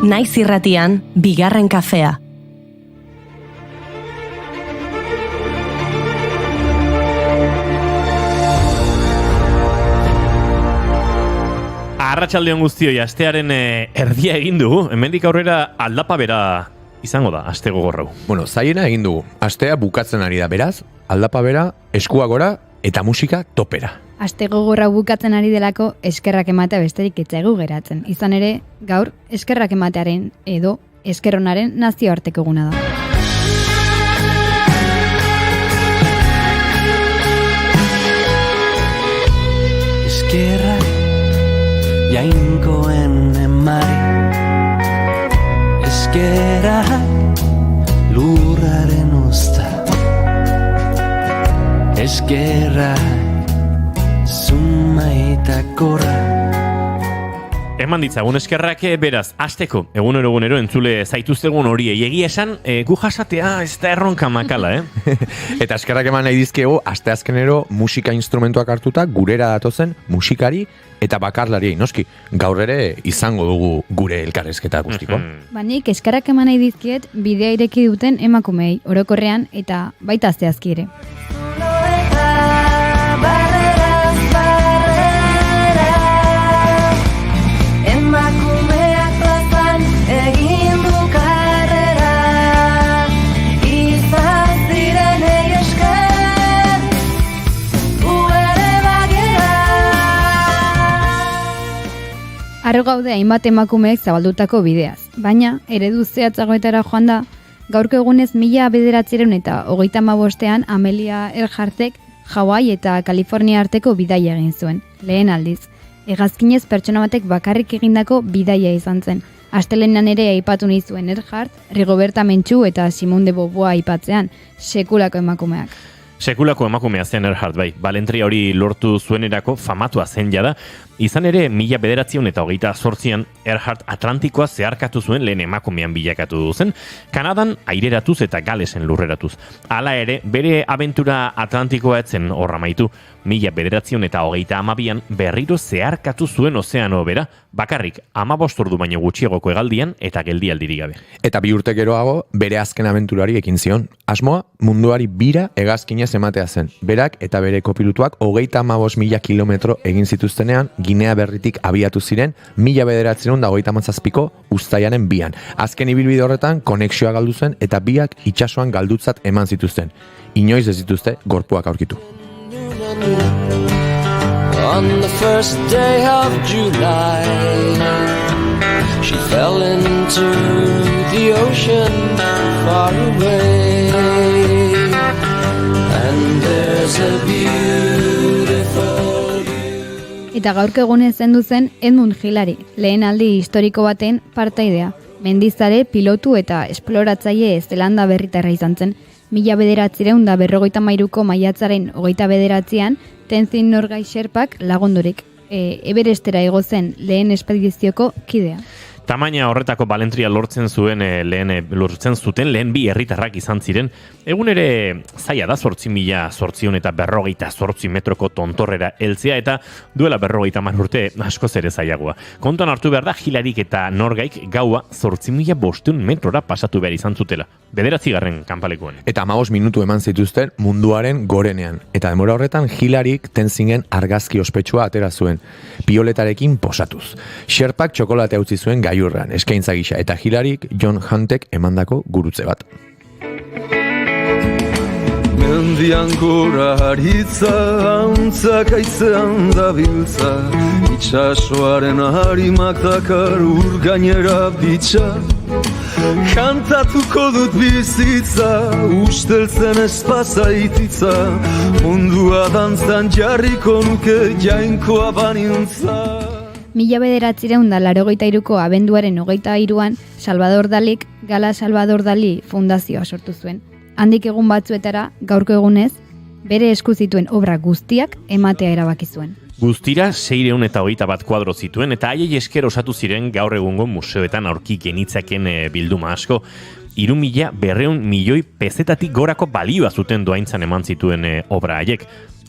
Naiz irratian, bigarren kafea. Arratsaldeon guztioi, astearen erdia egin dugu. Hemendik aurrera aldapa bera izango da, aste gogorrau. Bueno, zaiena egin dugu. Astea bukatzen ari da, beraz, aldapa bera, eskua gora eta musika topera. Aste gogorra bukatzen ari delako eskerrak ematea besterik etzaigu geratzen. Izan ere, gaur eskerrak ematearen edo eskerronaren nazioarteko eguna da. Eskerrak jainkoen emari, eskerrak lurraren usta, eskerrak zuma korra. Eman ditzagun eskerrak beraz, asteko, egunero entzule zaituztegun horiei. Egia esan, gu jasatea ez da erronka makala, Eta eskerrak eman nahi dizkiegu, asteazkenero musika instrumentuak hartuta, gurera datozen musikari eta bakarlariei. Noski, gaur ere izango dugu gure elkarrezketa guztiko. Nik eskerrak eman nahi dizkiet bidea ireki duten emakumei, orokorrean eta baita asteazki ere. Arro gaude hainbat emakumeek zabaldutako bideaz, baina eredu zehatzagoetara joan da, gaurko egunez 1985ean Amelia Earhartek Hawaii eta Kalifornia arteko bidaia egin zuen, lehen aldiz. Hegazkinez pertsona batek bakarrik egindako bidaia izan zen. Astelehenean ere aipatu nahi zuen Earhart, Rigoberta Menchú eta Simone de Beauvoir aipatzean, sekulako emakumeak. Sekulako emakumea zen Earhart, bai. Balentria hori lortu zuenerako famatua zen jada. Izan ere, 1928an Earhart Atlantikoa zeharkatu zuen lehen emakumean bilakatu zen. Kanadan aireratuz eta Galesen lurreratuz. Hala ere, bere abentura Atlantikoa etzen horra maitu. 1932an berriro zeharkatu zuen ozeano bera, bakarrik 15 ordu baino gutxiagoko hegaldian eta geldialdirik gabe. Eta 2 urte geroago, bere azken abenturari ekin zion. Asmoa, munduari bira hegazkinez ematea zen. Berak eta bere kopilutuak 35.000 kilometro egin zituztenean, Ginea Berritik abiatu ziren 1937ko uztailaren 2an. Azken ibilbide horretan konexioa galdu zen eta biak itsasoan galdutzat eman zituzten. Inoiz ez dituzte gorpuak aurkitu. On the first day of July, she fell into the ocean far away, and there's a beautiful view. Eta gaurko egunez zendu zen Edmund Hillary, lehen aldi historiko baten partaidea. Mendizare, pilotu eta esploratzaile Zelanda berritarra izan zen. 1953ko maiatzaren 29an Tenzin Norgay Sherpak lagundurik. Everestera igo zen lehen espedizioko kidea. Tamaina horretako balentria lortzen zuten lehen bi herritarrak izan ziren. Egun ere zaila da 8.848 metroko tontorrera heltzea eta duela 50 urte askoz ere zailagoa. Kontuan hartu behar da Hilarik eta Norgaik gaua 8.500 metrora pasatu behar izan zutela. 9. kanpalekuan. Eta 15 minutu eman zituzten munduaren gorenean. Eta demora horretan Hilarik Tenzingen argazki ospetsua atera zuen, pioletarekin posatuz. Sherpak txokolatea utzi zuen gailurrean, eskaintza gisa, eta Hilarik John Huntek emandako gurutze bat. Mendian gora haritza, antzak aitzean dabiltza, itxasoaren harimak dakar urgainera bitxa. Kantatuko dut bizitza, usteltzen espazaititza, mundua dantzan jarriko nuke jainkoa banintza. 1983ko abenduaren 23an Salvador Dalik Gala Salvador Dali fundazioa sortu zuen. Handik egun batzuetara, gaurko egunez, bere esku zituen obra guztiak ematea erabaki zuen. Guztira 621 kuadro zituen eta haiei esker osatu ziren gaur egungo museoetan aurki genitzaken bilduma asko. 3.200.000 pezetatik gorako balioa zuten doaintzan eman zituen obra haiek.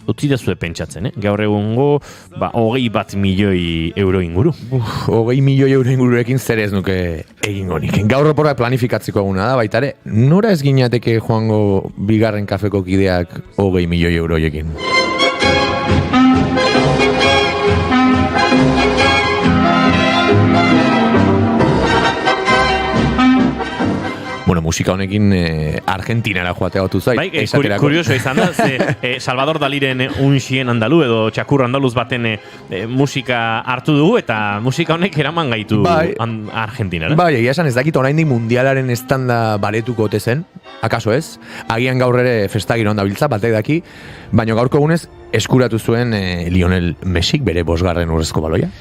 utzi dezue pentsatzen, gaur egungo 21 milioi euro inguru. 20 milioi euro ingururekin zer ez nuke egingo nik. Gaur oporrak planifikatzeko eguna da, baita ere, nora ez ginateke joango bigarren kafeko kideak 20 milioi euroiekin? Bueno, musika honekin Argentinara joatea gotu zait. Bai, kurioso izan da, Salvador Daliren unxien andalu edo txakur andaluz baten musika hartu dugu eta musika honek eraman gaitu Argentinara. Bai, egia esan ez dakit oraindik mundialaren estanda baletuko ote zen, akaso ez? Agian gaur ere festagiro onda biltza, batek daki, baina gaurko egunez eskuratu zuen Lionel Messik bere 5. urrezko baloia.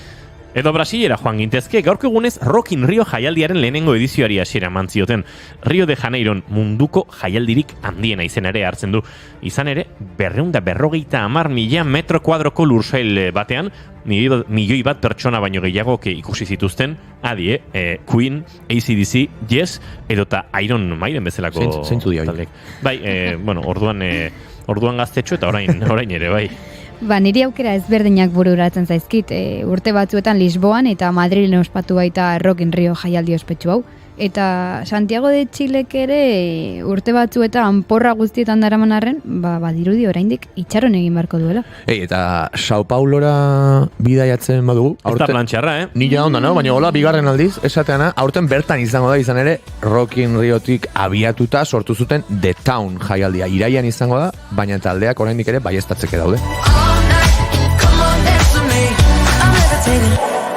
Edo Brasilera joan gintezke, gaurko egunez Rock in Rio jaialdiaren lehenengo edizioari hasiera eman zioten. Rio de Janeiron munduko jaialdirik handiena izenare hartzen du. Izan ere, 250.000 metro kuadroko lursail batean, milioi bat pertsona baino gehiago ikusi zituzten, adi, Queen, AC/DC, Yes, edota Iron Maiden bezalako. Zeintzu dira horiek. Bai, orduan gaztetxo eta orain ere, bai. Niri aukera ezberdinak bururatzen zaizkit. Urte batzuetan Lisboan eta Madrilen ospatu baita Rock in Rio jaialdi ospetsu hau. Eta Santiago de Chilek ere urte batzuetan porra guztietan daraman arren, badirudi oraindik itxaron egin beharko duela. Eta Sao Paulora bidaiatzen badugu. Ez da plantxarra, Nila onda, no? Baina hola, bigarren aldiz, esateana, aurten bertan izango da, izan ere, Rock in Riotik abiatuta sortu zuten The Town jaialdia. Iraian izango da, baina taldeak oraindik ere baiestatzeke daude.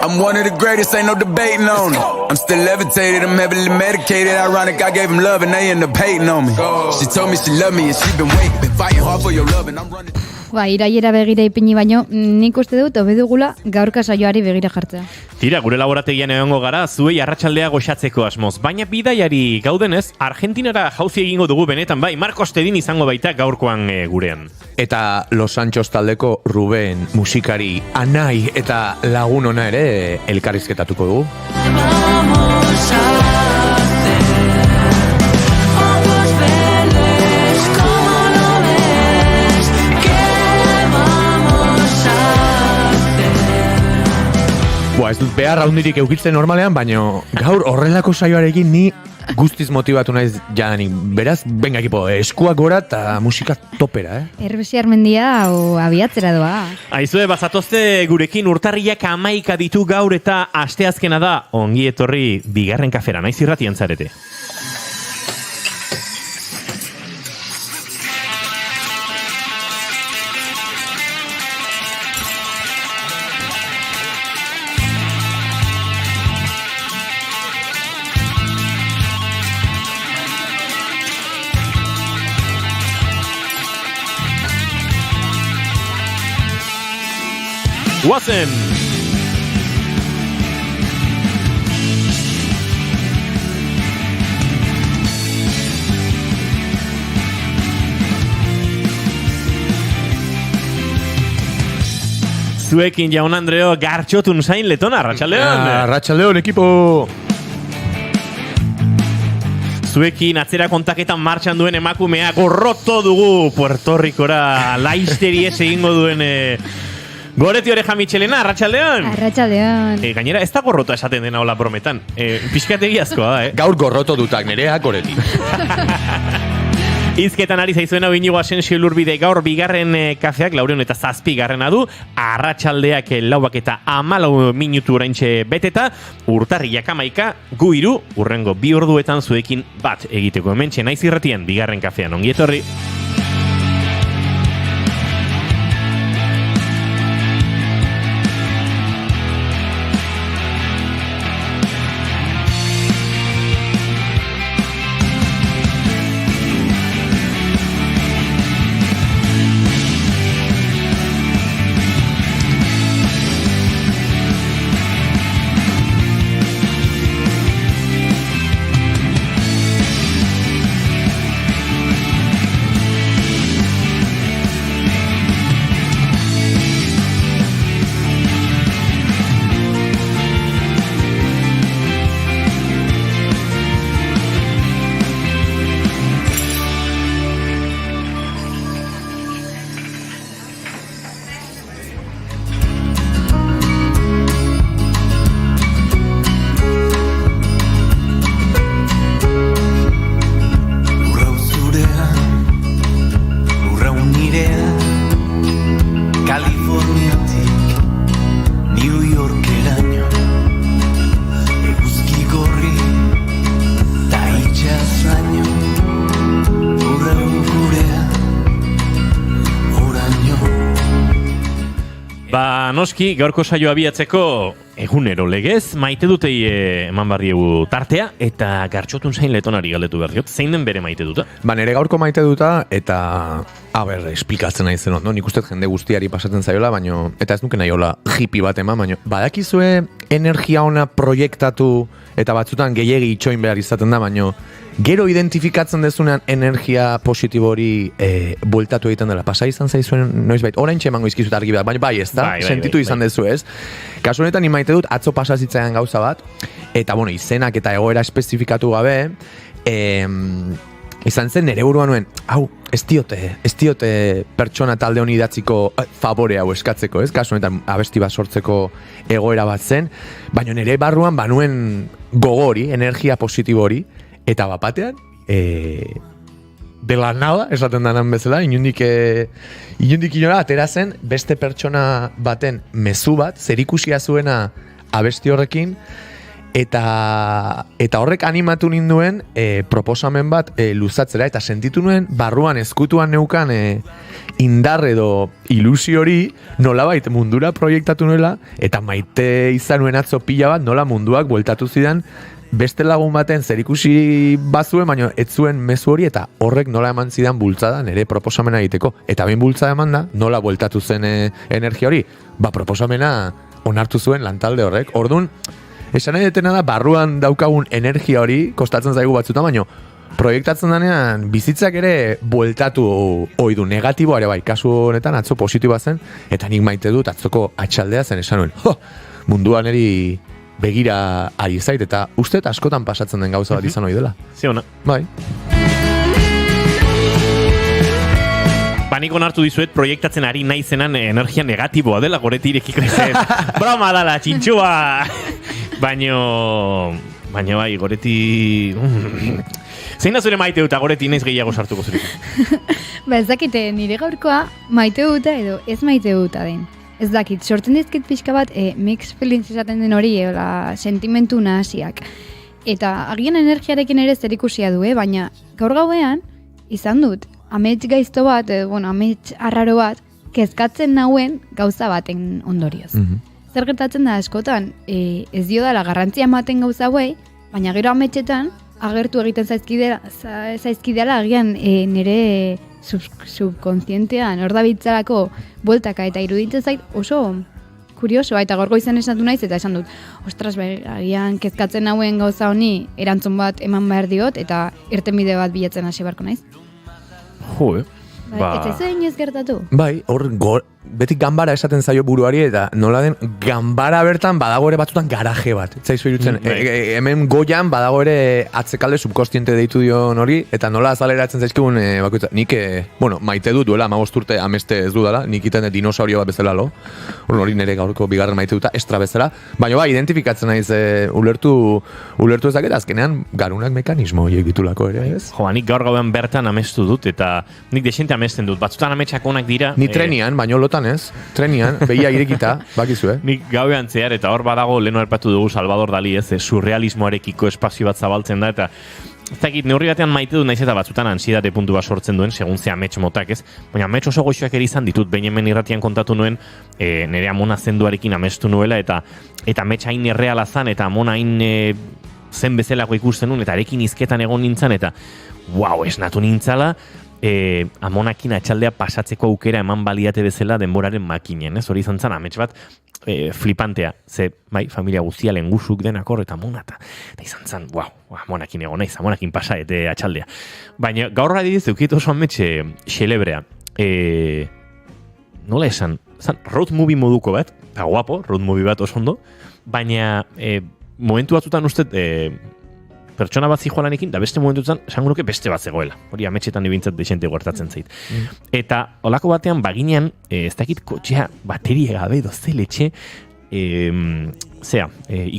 I'm one of the greatest, ain't no debating on it. I'm still levitated, I'm heavily medicated. Ironic, I gave him love and they end up hating on me. She told me she loved me and she been waiting, been fighting hard for your love and I'm running. Iraiera begira ipini baino, nik uste dut obedugula gaurka saioari begira jartzea. Tira, gure laborategian egongo gara, zuei arratsaldea goxatzeko asmoz. Baina bidaiari gaudenez, Argentinara jauzi egingo dugu benetan, bai, Marcos Tedin izango baita gaurkoan gurean. Eta Los Sanchos taldeko Ruben, musikari, anai eta lagun ona ere elkarrizketatuko dugu. Ez dut behar haundirik eukitzen normalean, baina gaur horrelako saioarekin ni guztiz motibatu naiz jadanik. Beraz, benga ekipo, eskuak gora eta musika topera, Erbesiar mendia o abiatzera doa. Aizue, bazatozte gurekin urtarriak 11 ditu gaur eta asteazkena da. Ongi etorri bigarren kafera, naiz irratian zarete. Guazen! Zuekin jaun Andreo gartxotun zain letona, Arratxaldeon! Arratxaldeon, ekipo! Zuekin atzera kontaketan martxan duen emakumea gorroto dugu Puerto Ricora laizteri ez egingo duen... Goreti Oreja Michelena, Arratxaldeon! Arratxaldeon! Gainera, ez da gorrota esaten dena hola brometan. Pixkategi askoa da, Gaur gorroto dutak nerea, Goreti. Izketan ari zaizuena Inigo Asensio Ilurbide gaur bigarren kafeak 407 du, arratsaldeak 4:14 minutu oraintxe beteta, urtarriak 11, gu 3, urrengo 2 orduetan zuekin bat egiteko hementxe naiz irratian bigarren kafean, ongi etorri. Ba, noski, gaurko saio abiatzeko egunero legez, maite dutei eman barriegu tartea, eta gartxotun zain letonari galdetu behar diot. Zein den bere maite duta? Ba, nire gaurko maite duta, eta, esplikatzen nahi zen, no? Nik uste jende guztiari pasatzen zaiola, baino, eta ez nuke nahiola hippie bat eman, baino, badakizue energia ona proiektatu, eta batzutan gehiegi itxoin behar izaten da, baino, gero identifikatzen dezunean energia positibo hori bueltatu egiten dela. Pasa izan zaizuen noizbait, orain emango izkizut argi bat, baina bai, ez da? Sentitu izan dezu, ez? Kasu honetan imaite dut, atzo pasazitzaian gauza bat, eta bueno, izenak eta egoera espezifikatu gabe, izan zen nere burua nuen, hau, ez diote pertsona talde honi idatziko favore hau eskatzeko, ez? Kasu honetan abesti bat sortzeko egoera bat zen, baina nere barruan banuen gogori, energia positibo hori, eta bapatean, de la nada, esaten danan bezala, inundik inora, atera zen, beste pertsona baten mezu bat, zerikusia zuena abesti horrekin, eta horrek animatu ninduen proposamen bat luzatzera, eta sentitu nuen, barruan ezkutuan neukan indar edo ilusio hori nolabait mundura proiektatu nuela, eta maite izan nuen atzo pila bat, nola munduak bueltatu zidan, beste lagun baten zerikusi bazuen, baina ez zuen mezu hori, eta horrek nola eman zidan bultzada nire proposamena egiteko. Eta behin bultzada eman da, nola bueltatu zen energia hori, ba proposamena onartu zuen lantalde horrek. Orduan, esan nahi detena da, barruan daukagun energia hori, kostatzen zaigu batzutan, baina proiektatzen denean bizitzak ere bueltatu oidu, negatiboa ere bai, kasu honetan atzo positiboa zen, eta nik maite dut atzoko atxaldea zen esan nuen, munduan eri begira ari zait, eta uste askotan pasatzen den gauza bat izan hori dela. Ziona. Bai. Nik onartu dizuet proiektatzen ari naizenan energia negatiboa dela goreti irekiko izan. Broma dala, txintxua! Baino bai, goreti... Zein da zure maite duta, goreti naiz gehiago sartuko zurik? Ba, ez dakite, nire gaurkoa maite duta edo ez maite duta den. Ez dakit, sortzen dizkit pixka bat mixed feelings esaten den hori, sentimentu nahasiak. Eta agian energiarekin ere zerikusia du, baina gaur gauean izan dut, amets gaizto bat, amets arraro bat, kezkatzen nauen gauza baten ondorioz. Zer gertatzen da askotan, ez dio dela garrantzia ematen gauza hauei, baina gero ametsetan agertu egiten zaizkidela agian nire subkonzientean hor dabiltzalako bueltaka, eta iruditzen zait oso kuriosoa, eta gorgo izan esatu naiz, eta esan dut, ostras, agian kezkatzen nauen gauza honi erantzun bat eman behar diot, eta irtenbide bat bilatzen hasi beharko naiz. Jo, Eta ez inoiz gertatu? Bai, hor beti ganbara esaten zaio buruari, eta nola den ganbara bertan badago ere batzutan garaje bat. Zaizu irutzen, hemen goian badago ere atzekalde subkostiente deitu dion hori, eta nola azaleratzen zaizkigun bakoitza. Nik, maite dut duela, 15 urte ameste ez dudala, nik iten dinosaurio bat bezala lo. Hori nire gaurko bigarren maite duta, estra bezala. Baina bai, identifikatzen naiz ulertu ezaket, azkenean garunak mekanismo egitulako ere, ez? Jo, nik gaur gauean bertan amestu dut, eta nik desente amesten dut. Batzutan ametsak onak dira. Ni trenian, baino lotan ez. Trenian, behia irekita, bakizu, Nik gauean zehar, eta hor badago lehenu erpatu dugu Salvador Dali, ez, surrealismoarekiko espazio bat zabaltzen da, eta ez dakit, neurri batean maite dut naiz eta batzutan ansiedade puntu bat sortzen duen, segun ze amets motak, ez? Baina amets oso goxoak ere izan ditut, behin hemen irratian kontatu nuen, nire amona zenduarekin amestu nuela, eta amets hain erreala zan, eta amona hain zen bezalako ikusten nuen, eta arekin izketan egon nintzen, eta esnatu nintzala, amonakin atxaldea pasatzeko aukera eman baliate bezala denboraren makinen, ez? Hori izan zen, amets bat flipantea, ze, bai, familia guztia lengusuk denakor eta amona, eta izan zen, amonakin egon naiz, amonakin pasa, eta atxaldea. Baina, gaur adiz, eukit oso ametxe xelebrea, nola esan, road movie moduko bat, eta guapo, road movie bat oso ondo, baina momentu batzutan uste, pertsona bat zijoalanekin, da beste momentutan, esango nuke beste bat zegoela. Hori ametxetan ibintzat desente guartatzen zait. Eta olako batean, baginean, ez dakit kotxea bateria gabe dozeletxe,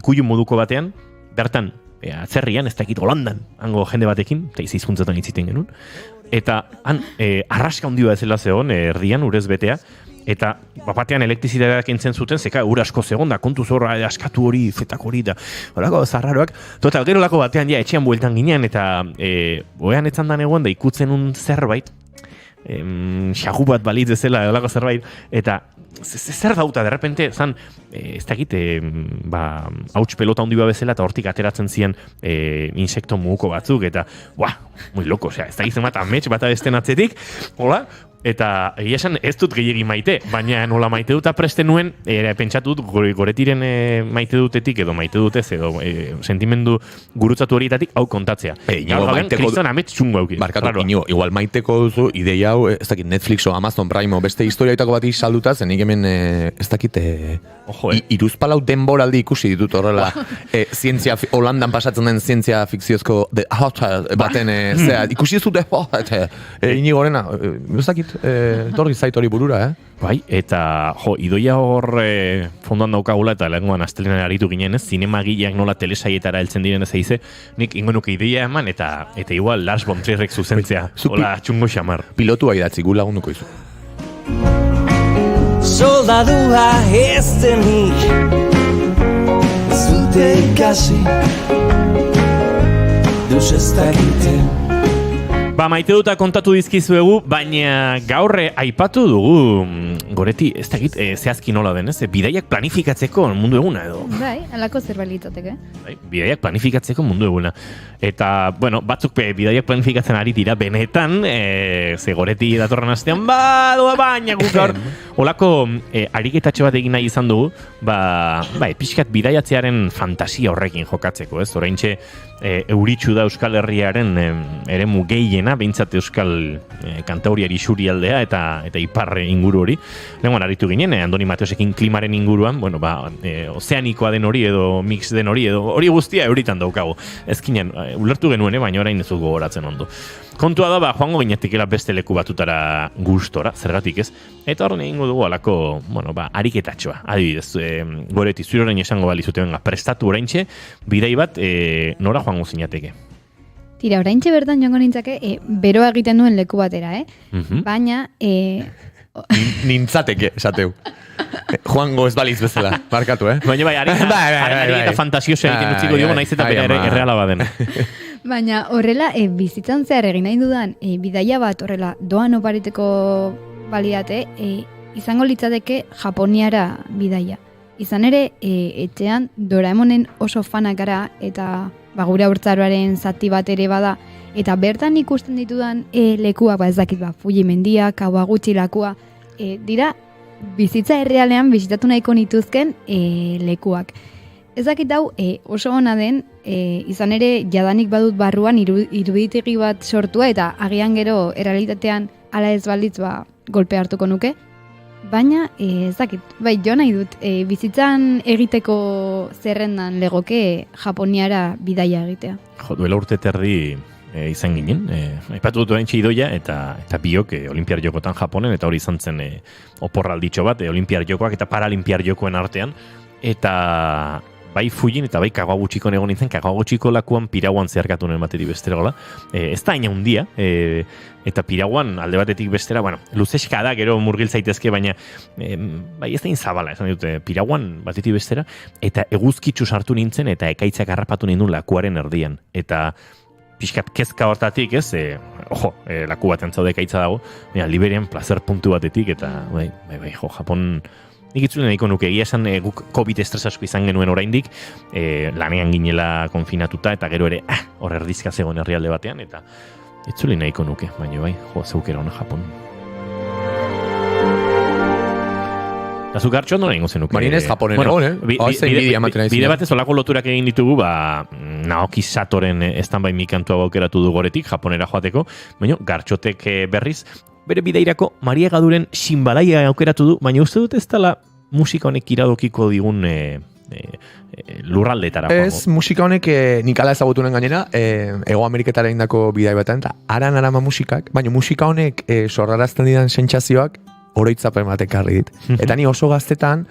ikuilu moduko batean, bertan, atzerrian, ez dakit Holandan, hango jende batekin, eta izizkuntzetan itziten genuen, eta han, arraska handi bat zela zegoen, erdian, urez betea, eta batean elektrizitateak entzen zuten, zeka ur asko zegoen da, kontu zorra askatu hori, zetak hori, da horako zarraroak. Total, gero lako batean, etxean bueltan ginean, eta oean etzan da negoen, da ikutzen un zerbait, xagu bat balitz ezela, edolako zerbait, eta zer dauta, de repente, zan, ez dakit, hauts pelota handi bezala, eta hortik ateratzen ziren insekto muguko batzuk, eta, muy loko, osea, ez dakit zenbat amets bat abesten atzetik, hola, eta egia esan ez dut gehiegi maite, baina nola maite dut apresten nuen, pentsatu dut goretiren maite dutetik edo maite dutez edo sentimendu gurutzatu horietatik hau kontatzea. Gaur gaben, kriston amets txungo auki. Barkatu, igual maiteko duzu ideia hau, ez dakit Netflix o Amazon Prime o beste historiaitako bat salduta, zenik hemen ez dakit iruzpalau denboraldi ikusi ditut horrela zientzia, Holandan pasatzen den zientzia fikziozko baten, ikusi zute inigorena, ez dakit torri zait hori burura, Bai, eta idoia hor fondoan daukagula eta lehenguan astelenan aritu ginen, zinemagileak nola telesaietara heltzen diren ez eize, nik ingonuke ideia eman eta igual Lars von Trierrek zuzentzea, hola txungo xamar. Pilotua idatzi, gu lagunduko izu. Soldadua ez denik zute ikasi deus ez dakite. Maite duta kontatu dizkizuegu, baina gaurre aipatu dugu, Goreti, ez dakit, zehazki nola den, ez? Bidaiak planifikatzeko mundu eguna edo. Bai, alako zerbait litzateke. Bai, bidaiak planifikatzeko mundu eguna. Eta, bueno, batzuk bidaiak planifikatzen ari dira benetan, ze Goreti datorren astean, baina guk gaur, olako ariketatxo bat egin nahi izan dugu, pixkat bidaiatzearen fantasia horrekin jokatzeko, ez? Oraintxe, euritxu da Euskal Herriaren eremu gehiena, behintzat Euskal kantauriari surialdea eta iparre inguru hori. Lehenguan aritu ginen, Andoni Mateosekin klimaren inguruan, ozeanikoa den hori edo mix den hori edo hori guztia euritan daukagu. Ezkinen, ulertu genuen, baina orain ez dut gogoratzen ondo. Kontua da, joango ginetikela beste leku batutara gustora, zergatik ez. Eta horren egingo dugu alako, ariketatxoa. Adibidez, Goreti, zure orain esango balizute, prestatu oraintxe, bidai bat, nora joango zinateke? Tira, oraintxe bertan joango nintzake, beroa egiten duen leku batera, baina... Nintzateke, esateu. Joango ez baliz bezala, barkatu, Baina ari eta fantasiosa egiten utziko dugu, naiz eta bera erreala baden. Baina horrela, bizitzan zehar egin nahi dudan, bidaia bat horrela doan opariteko baliate, izango litzateke Japoniara bidaia. Izan ere, etxean Doraemonen oso fanak gara eta gure haurtzaroaren zati bat ere bada, eta bertan ikusten ditudan lekuak, ez dakit, Fuji mendia, Kawaguchi lakua, dira bizitza errealean bizitatu nahiko nituzken lekuak. Ez dakit hau oso ona den, izan ere jadanik badut barruan iruditegi bat sortua eta agian gero errealitatean ala ez balitz golpe hartuko nuke. Baina, ez dakit, jo nahi dut, bizitzan egiteko zerrendan legoke Japoniara bidaia egitea. Duela urte terdi izan ginen, aipatu dut oraintxe idoia eta biok Olimpiar Jokotan Japonen, eta hori izan zen oporralditxo bat, Olimpiar Jokoak eta Paralimpiar Jokoen artean, eta bai Fujin eta bai Kawaguchiko egon nintzen, Kawaguchiko lakuan Piraguan zeharkatu nuen batetik bestera gola. Ez da haina hundia, eta Piraguan alde batetik bestera, luzeska da, gero murgil zaitezke, baina bai ez da inzabala, esan dute, Piraguan batetik bestera, eta eguzkitzu sartu nintzen, eta ekaitzak harrapatu nindun lakuaren erdian. Eta pixkat kezka hortatik, ez, laku baten zaude ekaitza dago, Liberian placer puntu batetik, eta Japon... Nik itzule nahiko nuke, egia esan guk COVID estres asko izan genuen oraindik, lanean ginela konfinatuta, eta gero ere, hor erdizka zegoen herrialde batean, eta itzule nahiko nuke, baina zeukera hona Japon. Eta zuk hartxo nola ingo zenuke? Marinez Japonen egon, Bide batez olako loturak egin ditugu, Naoki Satoren stand-by mikantua aukeratu du Goretik, Japonera joateko, baina Gartxotek berriz, bere bideirako Maria Gaduren Shinbalaia aukeratu du, baina uste dut ez dela musika honek iradokiko digun lurraldetara. Ez, musika honek nik ala ezagutu nuen gainera, Ego Ameriketara indako bidai batean, eta aran arama musikak, baina musika honek sorrarazten didan sentsazioak oroitzapen batek harri dit. Eta ni oso gaztetan,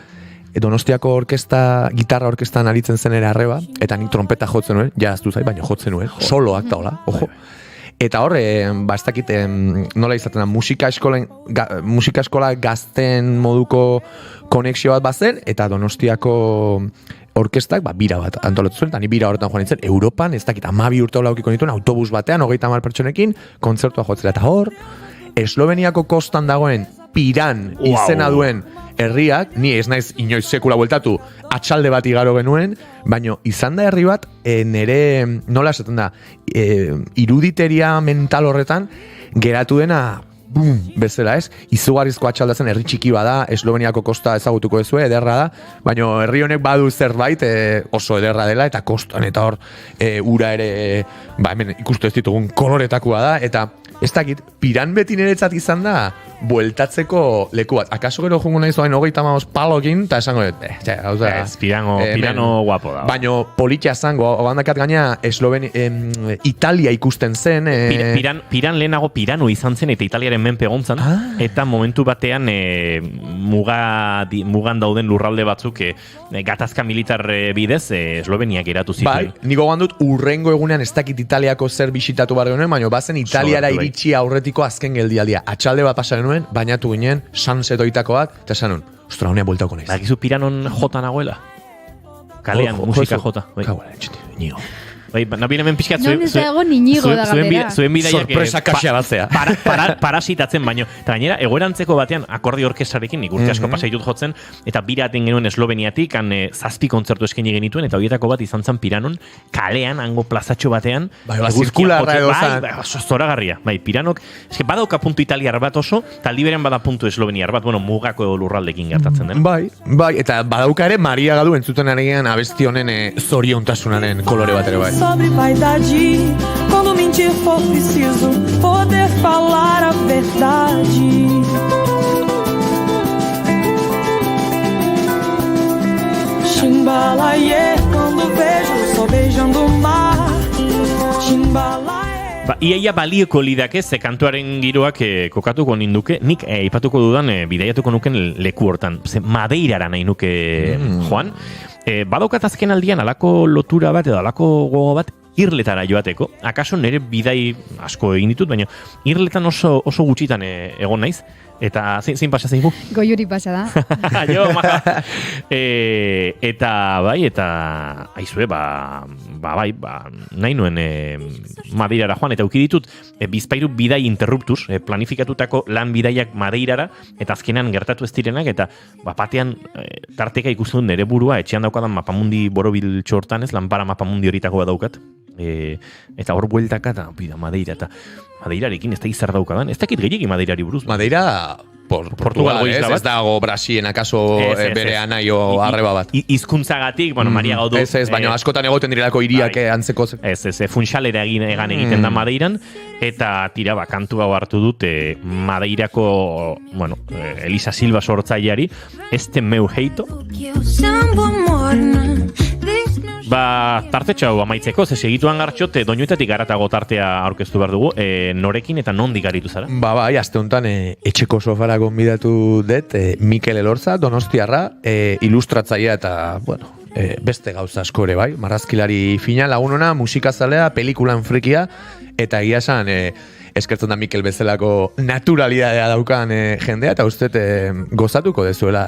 Donostiako gitarra orkestan aritzen zen ere arreba, eta nik trompeta jotzen nuen, jaztu zait, baina jotzen nuen, soloak da hola, ojo. Eta hor, ez dakit, nola izaten da, musika eskola gazten moduko konexio bat bazen, eta Donostiako orkestak, bira bat antolatu zuen, eta ni bira horretan joan nintzen, Europan, ez dakit, 12 urte hola aukiko nituen, autobus batean, 30 pertsonekin, kontzertua jotzera, eta hor, Esloveniako kostan dagoen Piran izena duen herriak, ni ez naiz inoiz sekula bueltatu, atxalde bat igaro genuen, baino izan da herri bat, nere, nola esaten da, iruditeria mental horretan, geratu dena, bezala ez, izugarrizko atxalda zen, herri txiki bada, Esloveniako kosta ezagutuko ezue, ederra da, baino herri honek badu zerbait, oso ederra dela, eta kostan eta hor, ura ere, hemen ikustu ez ditugun koloretakoa da, eta ez dakit, Piran beti niretzat izan da, bueltatzeko leku bat. Akaso gero jungo nahi zoain 35 palokin, eta esango dut, Pirano guapo da. Baino politia zango, obandakat gaina Italia ikusten zen. Piran lehenago Pirano izan zen, eta Italiaren menpe gontzan, eta momentu batean mugan dauden lurralde batzuk gatazka militar bidez Esloveniak eratu zituen. Bai, niko gandut urrengo egunean ez dakit Italiako zer bisitatu barri honen, baina bazen Italiara iritsi aurretiko azken geldialdia. Atxalde bat pasa genuen, bainatu ginen, sansetoitakoak, eta esanon, ostra, honean bueltako naiz. Bakizu Piranon jota nagoela? Kalean, musika jota. Kagoela, etxete, nigo. Bai, nabil hemen pixkat Non ez dago niñigo da galdera. Zuen bidaiak sorpresa kaxia batzea. Parasitatzen baino. Eta gainera, egoerantzeko batean akordio orkestrarekin, nik urte asko pasaitut jotzen, eta biraten genuen Esloveniatik, 7 kontzertu eskaini genituen, eta horietako bat izan zen Piranon, kalean, hango plazatxo batean. Bai, zirkularra edo zan. Bai, zoragarria. Bai, Piranok, eske badauka puntu italiar bat oso, eta liberen bada puntu esloveniar bat, bueno, mugako lurraldekin gertatzen den. Bai, eta badauka ere Maria Gadu entzuten ari gean abesti honen zoriontasunaren kolore bat ere bai. Sobre vaidade, quando mentir for preciso, poder falar a verdade. Chimbalaie, quando vejo o sol beijando o mar. Chimbalaie. Iaia balioko lidake, ze kantuaren giroak kokatuko ninduke, nik aipatuko dudan bidaiatuko nuken leku hortan. Ze Madeirara nahi nuke joan. Badaukat azken aldian alako lotura bat edo alako gogo bat irletara joateko. Akaso nire bidai asko egin ditut, baina irletan oso gutxitan egon naiz. Eta zein pasa zeigu? Goiuri pasa da. Jo, maja. Eta bai, eta aizue, nahi nuen Madeirara joan, eta uki ditut bizpairu bidai interruptuz, planifikatutako lan bidaiak Madeirara, eta azkenan gertatu ez direnak, eta batean tarteka ikusten nire burua, etxean daukadan mapamundi borobil txortan ez, lanpara mapamundi horitako bat daukat, eta hor bueltaka, eta Madeira, eta Madeirarekin ez da izar daukadan, ez dakit gehiagi Madeirari buruz. Madeira, Portugal ez dago Brasilen akaso bere anaio arreba bat. Hizkuntzagatik, bueno, Maria Gaudu. Ez, baina askotan egoten direlako hiriak antzeko. Ez, funtsalera egan egiten da Madeiran, eta tira, kantu hau hartu dut Madeirako, bueno, Elisa Silva sortzaileari, este meu heito. Tarte txau amaitzeko, ze segituan gartxot, doinuetatik garatago tartea aurkeztu behar dugu, norekin eta nondik aritu zara? Bai, aste honetan etxeko sofara gonbidatu dut, Mikel Elorza, Donostiarra, ilustratzailea eta, bueno, beste gauza asko ere bai, marrazkilari fina, lagunona, musikazalea, pelikulan frikia, eta egia esan, eskertzen da Mikel bezalako naturalidadea daukan jendea, eta uste gozatuko dezuela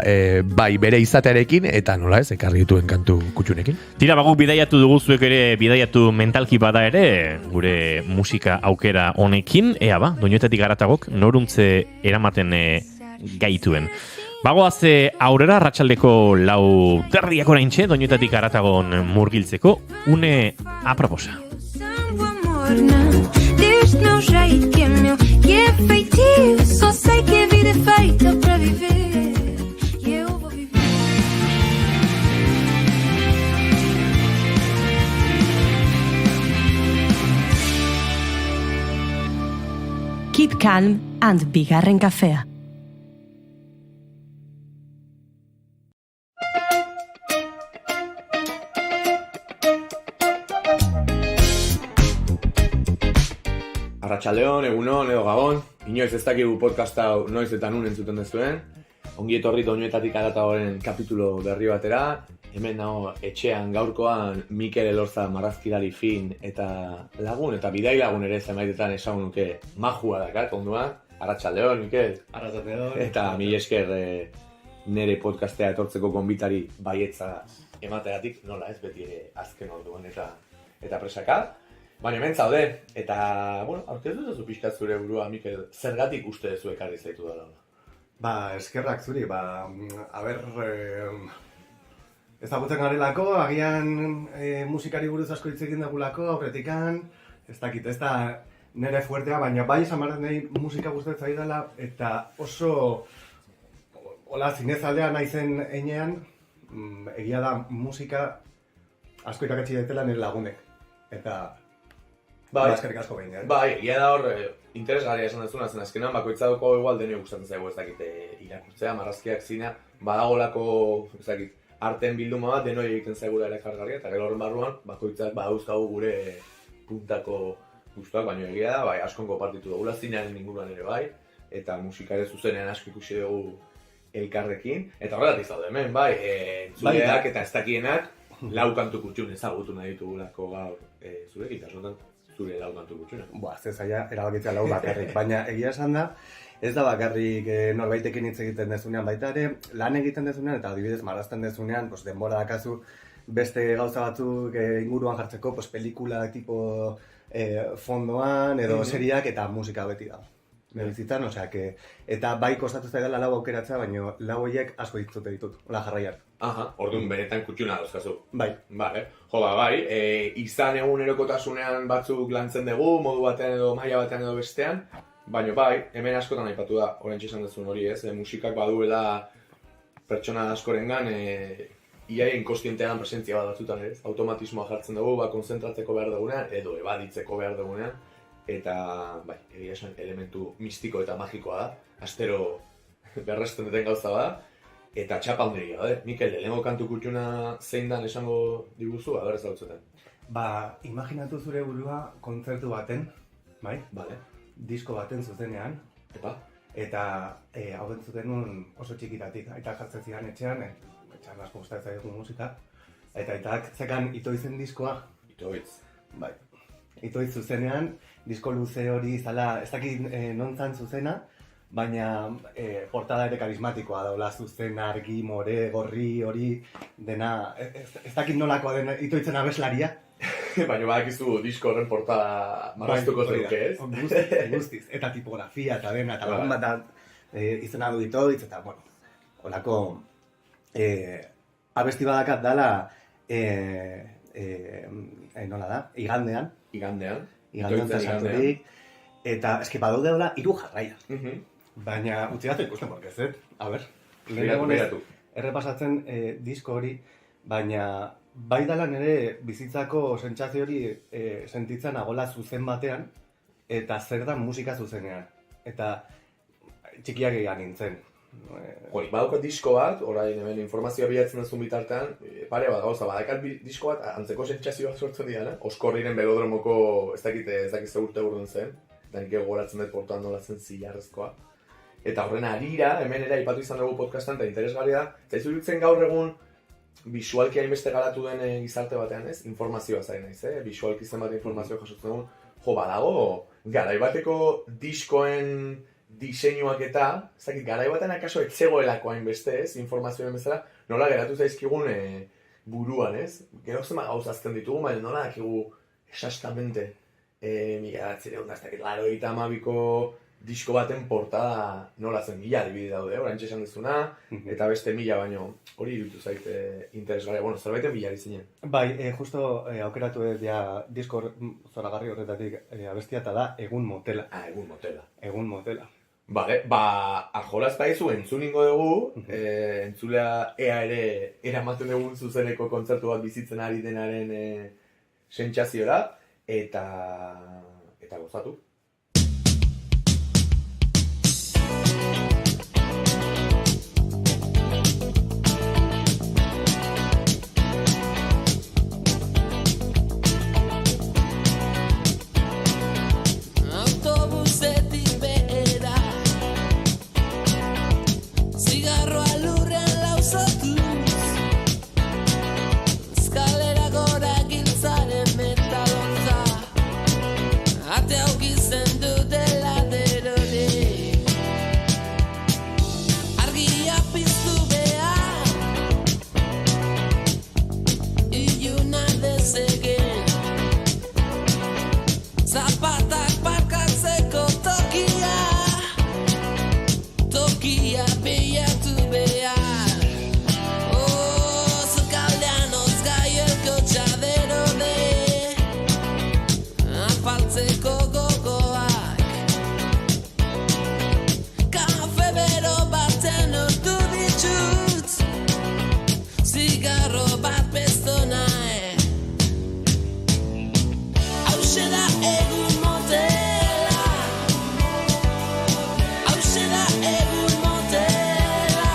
bai bere izatearekin, eta nola ez, ekarri dituen kantu kutxunekin. Tira, guk bidaiatu dugu, zuek ere bidaiatu mentalki bada ere, gure musika aukera honekin, doinuetatik garatagok, noruntze eramaten gaituen. Bagoaz aurrera, arratsaldeko 4:00 oraintxe, doinuetatik garatagon murgiltzeko, une aproposa. Deus meu jeito que é meu, que é feitio. Só sei que a vida é feita para viver. E eu vou viver. Keep calm and bigarren kafea. Arratsaldeon, egunon, edo gabon, inoiz ez dakigu podcast hau noiz eta nun entzuten dezuen. Ongi etorri doinuetatik haratagoren kapitulo berri batera. Hemen nago etxean gaurkoan Mikel Elorza marrazkilari fin eta lagun, eta bidai lagun ere zenbaitetan esan nuke majua dakat onduan. Arratsaldeon, Mikel. Arratsaldeon. Eta mila esker nere podcastea etortzeko gonbitari baietza emateagatik, nola ez beti ere azken orduan eta presaka. Baina hemen zaude, eta, bueno, aurkezu duzu pixkat zure burua, Mikel, zergatik uste duzu ekarri zaitu dela? Ba, eskerrak zuri, ezagutzen garelako, agian musikari buruz asko hitz egin dugulako, aurretikan, ez dakit, ez da nire fuertea, baina bai esan behar nahi musika gustatzen zaidala, eta oso, hola, zinezaldea naizen heinean, egia da musika asko irakatsi daitela nire lagunek, eta eskerrik asko behin, Bai, egia da hor, interesgarria esan dezuna, zen azkenan bakoitza duko igual denoi gustatzen zaigu, ez dakit, irakurtzea, marrazkiak zinea, badagolako, ez dakit, arten bilduma bat denoi egiten zaigula erakargarria, eta gero horren barruan, bakoitzak badauzkagu gure puntako gustuak, baina egia da, bai, askon konpartitu dugula, zinearen inguruan ere bai, eta musikare zuzenean asko ikusi dugu elkarrekin, eta horregatik zaude hemen, bai, entzuleak eta ez dakienak, lau kantu kutxun ezagutu nahi ditugulako gaur zurekin, eta zure lau kantu kutxuna. Ez zaila erabakitzea lau bakarrik, baina egia esan da, ez da bakarrik norbaitekin hitz egiten dezunean, baita ere lan egiten dezunean eta adibidez marrazten dezunean, denbora dakazu beste gauza batzuk inguruan jartzeko, pelikula tipo fondoan edo seriak eta musika beti da. Bizitzan, eta bai kostatu zaidala lau aukeratzea, baina lau horiek asko ditzute ditut, hola jarraian. Aha, orduan benetan kutxuna dauzkazu. Bai. Vale. Bai, izan egunerokotasunean batzuk lantzen dugu, modu batean edo maila batean edo bestean, baina bai, hemen askotan aipatu da, oraintxe esan duzun hori ez, musikak baduela pertsona askorengan, iaia inkostientean presentzia bat batzutan ez, automatismoa jartzen dugu, konzentratzeko behar dugunean, edo ebaditzeko behar dugunean, eta, bai, egia esan elementu mistiko eta magikoa da, astero berresten duten gauza da, eta txapa handiria da, Mikel, lehenengo kantu kutxuna zein dan esango diguzu, ez dautzuten? Imaginatu zure burua kontzertu baten, bai? Bale. Disko baten zuzenean, eta hau entzuten nuen oso txikitatik, aita jartzen zidan etxean, etxean asko gustatzen zaigu musika, eta aitak zekan itoizen diskoa. Itoitz. Bai. Itoitz zuzenean, disko luze hori zala, ez dakit nontzan zuzena, baina portada ere karismatikoa daula, zuzen, argi, more, gorri, hori, dena, ez dakit nolakoa den itoitzen abeslaria. Baina badakizu disko horren portada marraztuko zenuke, ez? Guztiz, eta tipografia eta dena, eta lagun bat izena du itoitz, eta, bueno, holako abesti badakat dala, nola da, igandean. Igandean zasaturik, eta eski badaude dola 3 jarraian. Baina utzi datu ikusten, porque ez, a ber, errepasatzen disko hori, baina bai dala nire bizitzako sentsazio hori sentitzen agola zuzen batean, eta zer da musika zuzenean. Eta txikiak egan nintzen. Badaukat disko bat, orain hemen informazioa bilatzen duzun bitartean, pare bat gauza, badakat disko bat, antzeko sentsazioak sortzen dira, Oskorriren belodromoko, ez dakit urte urten zen, eta nik gogoratzen dut portuan nola zen zilarrezkoa. Eta horren arira, hemen ere aipatu izan dugu podcastan, eta interesgarria da, eta izuritzen gaur egun, bisualki hainbeste garatu den gizarte batean ez, informazioa zain naiz, bisualki zenbat informazioa jasotzen dugun, badago, garaibateko diskoen diseinuak eta, ez dakit, garaibatean akaso etzegoelako hainbeste ez, informazioen bezala, nola geratu zaizkigun buruan ez, gero zema gauzazten ditugu, baina nola dakigu esastamente, mila batzireun da, ez dakit, 82ko disko baten portada nola zen, 1000 adibide daude, orantxe esan dezuna, eta beste 1000 baino, hori irutu zaite interesgarria, bueno, zerbaiten 1000 zinen. Bai, justo aukeratu ez ja disko zoragarri horretatik abestia eta da Egun Motela. Egun Motela. Egun Motela. Bale, arjolaz baizu entzuningo dugu, entzulea ea ere eramaten dugun zuzeneko kontzertu bat bizitzen ari denaren sentsaziora, eta gozatu. Até o que Tokia bilatu behar Zokaldean ozgai elkotxadero de Afaltzeko gogoak Kafe bero baten ordu ditut Zigarro bat pezto nahi Hauxe da egun motela Hauxe da egun motela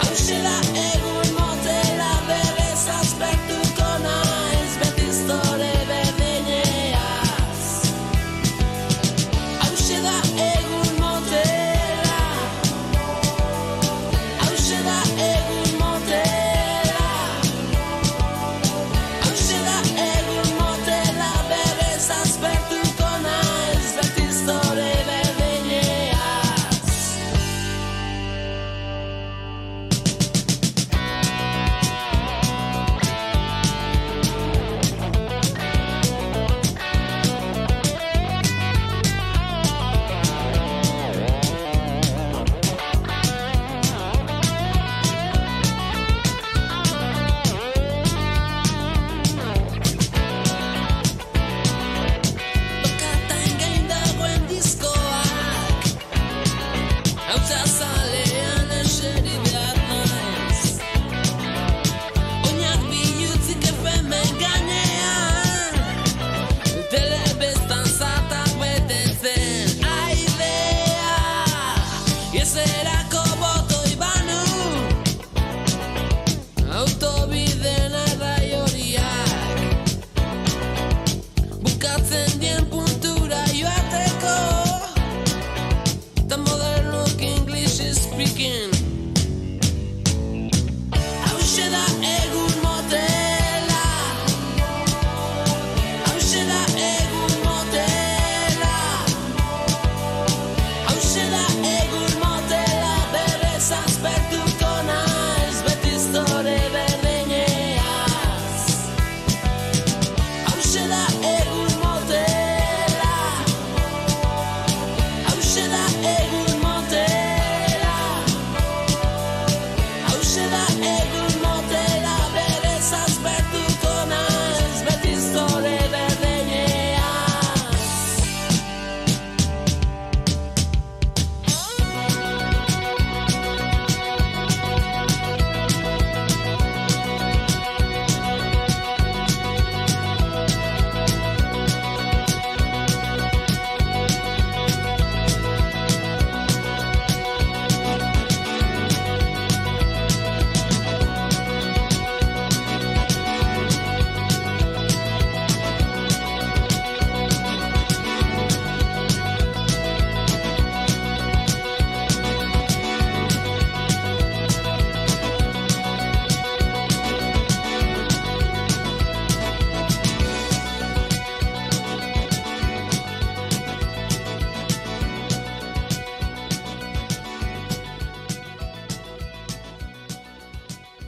Hauxe da egun motela Berez aspertuko naiz beti zore berdineaz Hauxe da egun motela Hauxe da egun motela Hauxe da egun motela Berez aspertuko naiz beti zore berdineaz Bokatan gain dagoen diskoak Hautza zalean eseri behar naiz Oinak bilutzik efemen gainean Telebestan zatak betetzen Aidea Iezerako botoi banu Autobideen arrai horiak Bukatzen dien puntura joateko The modern look English is speaking Hauxe da egun motela Hauxe da egun motela Hauxe da egun motela Berez aspertuko naiz beti zore berdineaz Hauxe da egun motela Hauxe da egun motela Hauxe da egun motela Berez aspertuko naiz beti zore berdineaz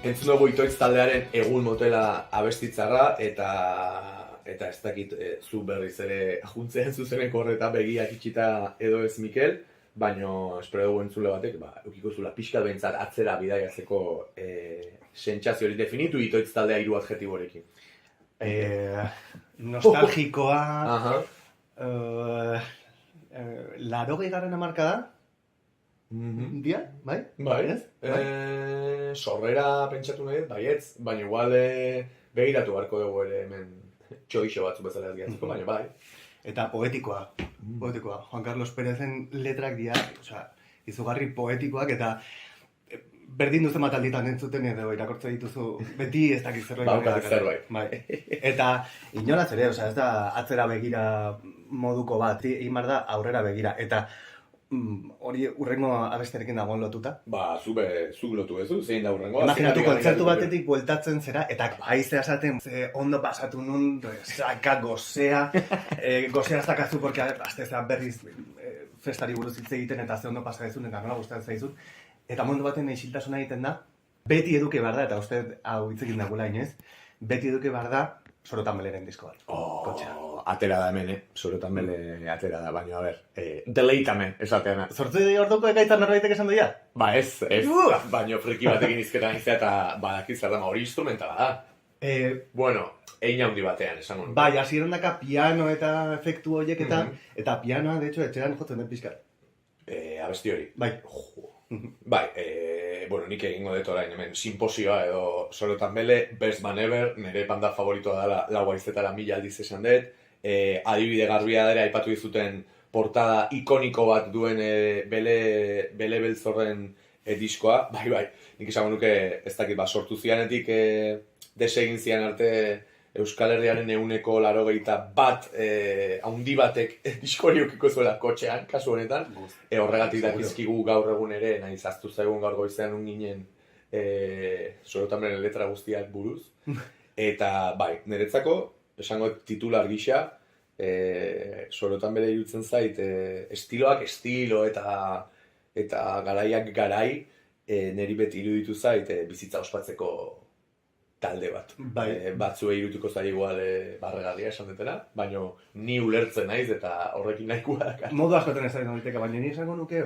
Entzun dugu Itoitz taldearen egun motela abestitzarra eta ez dakit zu berriz ere juntzen zuzeneko horretan begiak itxita edo ez Mikel, baino espero dugu entzule batek, eukiko zula pixkat behintzat atzera bidaiatzeko sentsazio hori definitu Itoitz taldea 3 adjektiborekin. Nostalgikoa, 80. hamarkada, dia, bai? Bai, Ez? sorrera pentsatu nahi, baietz, baina igual begiratu beharko dugu ere hemen txoixo batzu bezala ez gehatzeko, baina bai. Eta poetikoa. Juan Carlos Pérezen letrak dira, izugarri poetikoak eta berdin duzen bat alditan entzuten edo irakortze dituzu beti ez dakit zerbait. Baukat zerbait. Bai. Eta inoraz ere, ez da atzera begira moduko bat, egin behar da aurrera begira. Eta hori urrengo abesterekin dagoen lotuta. Zuk lotu ezu, zein da urrengoa. Imaginatu kontzertu batetik bueltatzen zera, eta haizea esaten, ondo pasatu nun, saka gozea, gozea ez dakazu, porque azte berriz festari buruz hitz egiten, eta ze ondo pasa dezun, eta nola gustatzen zaizun. Eta mundu baten isiltasuna egiten da, beti eduke behar da, eta uste hau hitz egin dagula inoiz, beti eduke behar da, Sorotan Beleren disko bat. atera da hemen, Sorotan bele atera da, baina, a ber, deleitame esateana. Zortzi orduko ekaitzan norbaitek esan doia? Ba ez, baina friki batekin izketan iztea eta badakit zer da, hori instrumentala da. Bueno, egin handi batean, esango nuke. Bai, hasieran daka piano eta efektu horiek eta pianoa, de hecho, etxeran jotzen den pizkat. Abesti hori. Bai. Bai, bueno, nik egingo dut orain hemen simposioa edo Sorotan bele, Best Man Ever, nire banda favoritoa dela Lau Haizetara 1000 aldiz esan dut, adibide garbia dara aipatu dizuten portada ikoniko bat duen bele beltzorren diskoa, bai, nik esango nuke ez dakit, sortu zianetik desegin zian arte Euskal Herriaren 181 haundi batek diskori ukiko zuela kotxean, kasu honetan. Horregatik dakizkigu gaur egun ere, nahi zaztu zaigun gaur goizean unginen Sorotan bere letra guztiak buruz. Eta bai, niretzako, esango titular gisa, Sorotan bere irutzen zait, estiloak estilo eta garaiak garai, niri beti iruditu zait bizitza ospatzeko talde bat. Batzue irutuko zai igual barregarria esan dutena, baina ni ulertzen naiz eta horrekin nahikoa dakar. Modu askotan ez da noliteka, baina ni esango nuke,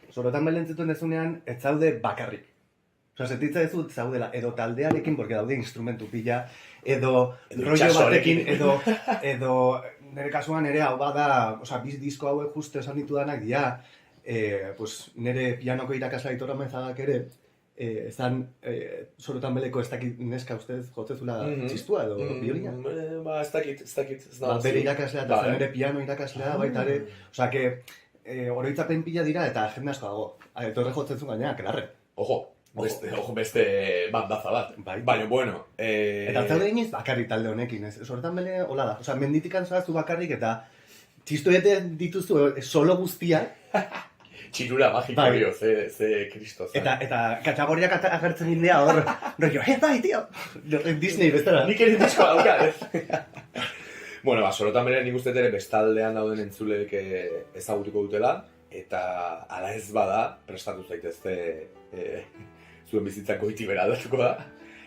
Sorotan bele entzuten dezunean, ez zaude bakarrik. Zetitza ez dut zaudela, edo taldearekin, porque daude instrumentu pila, edo rollo batekin, edo nire kasuan ere hau bada, biz disko hauek justo esan ditudanak dira, nire pianoko irakasla Aitor Amezagak ere, Sorotan beleko ez dakit neska ustez jotzezula txistua edo biolina? Ba, ez dakit. Bere irakaslea eta nire piano irakaslea baita ere, oroitzapen pila dira eta jende asko dago. Aitorre jotzezun gainera, kelarre. Beste bandaza bat. Baina, bueno... Eta zaude iniz bakarrik talde honekin, ez? Sorotan bele, hola da. Menditikan zoaztu bakarrik eta txistoete dituzu solo guztia. Txirula magikorio, ze kristo. Eta katxagorriak agertzen gindea hor, bai, tio! Disney bestela. Nik egin disko dauka, Bueno, Sorotan bere nik uste ere bestaldean dauden entzuleek ezagutuko dutela, eta ala ez bada, prestatu zaitezte zuen bizitzako iti bera aldatuko da.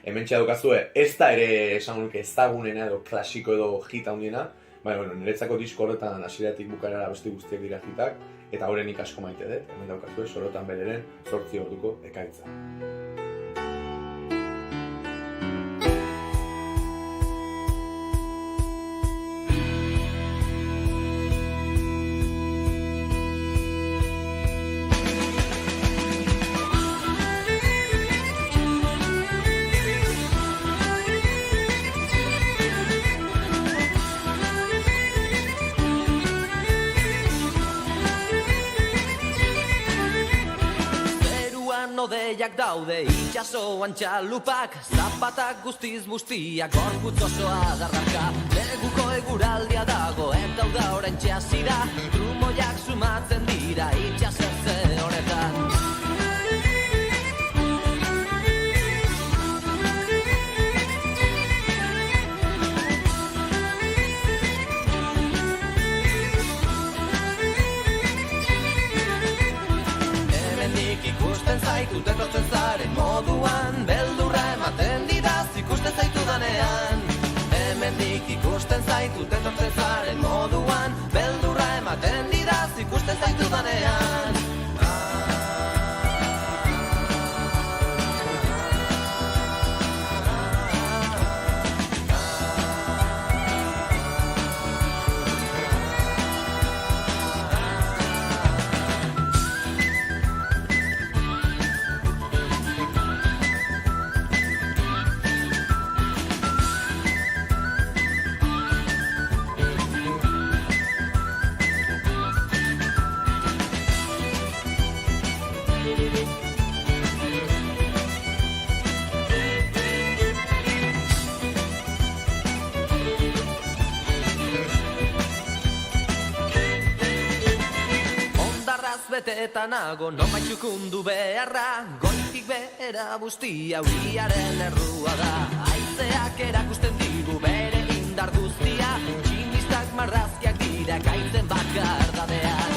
Hemen txadukazue, ez da ere esan nuke ezagunena edo klasiko edo hit handiena, baina, niretzako disko horretan hasieratik bukaerara beste guztiak dira hitak, eta horren asko maite dut, hemen daukazue Sorotan beleren 8 orduko ekaitza. Odeiak daude, itxasoan txalupak, zapatak guztiz bustiak, gorputz osoa darraka. Neguko eguraldia dago, eta hau da orain txasira, trumoiak sumatzen dira, itxasertze honetan. Ikusten zaitut etortzen zaren moduan, beldurra ematen didaz ikusten zaitu danean. Hemendik ikusten zaitut etortzen zaren moduan, beldurra ematen didaz ikusten zaitu danean. Eta nago, nomait txukundu beharra, goitik behera bustia, uriaren errua da. Haizeak erakusten digu bere indar guztia, tximistak marrazkiak dira gaitzen bakar dadean.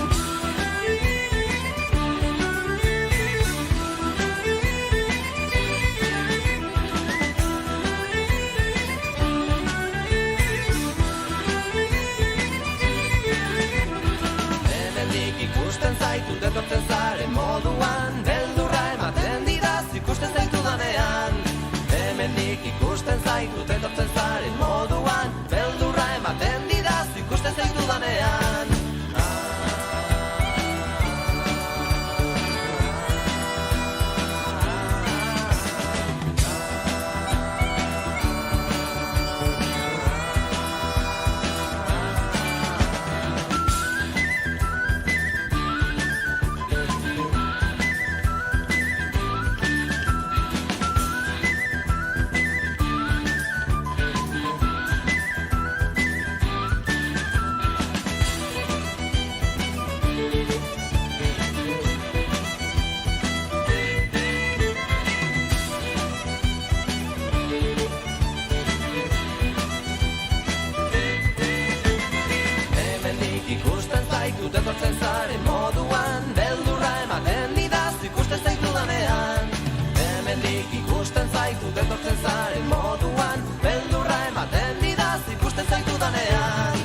ikusten zaitut etortzen zaren moduan, beldurra ematen didaz ikusten zaitudanean. Hemendik ikusten zaitut etortzen zaren moduan, beldurra ematen didaz ikusten zaitudanean. Etortzen zaren moduan, beldurra ematen didaz ikusten zaitudanean. Hemendik ikusten zaitut etortzen zaren moduan, beldurra ematen didaz ikusten zaitudanean.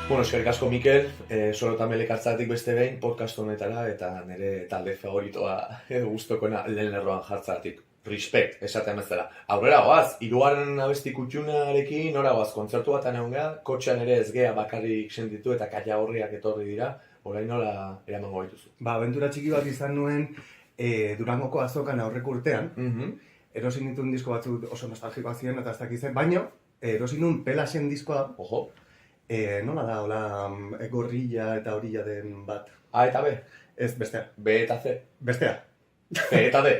Bueno, eskerrik asko Mikel, sorotan belekartzatik beste behin podcast honetara eta nire talde favoritoa edo gustokoena lehen lerroan jartzatik. Respect, esaten bezala. Aurrera goaz, 3. abesti kutxunarekin, nora goaz, kontzertu batan egon gara, kotxean ere ez gea bakarrik sentitu eta kaia horriak etorri dira, orain nola eramango dituzu. Abentura txiki bat izan nuen Durangoko azokan aurreko urtean, erosin nituen disko batzu oso nostalgikoak ziren eta ez dakizen, baino, erosin nuen Pelasen diskoa, nola da, hola, gorrilla eta orilla den bat. A eta B? Ez, bestea. B eta C? Bestea. B eta D?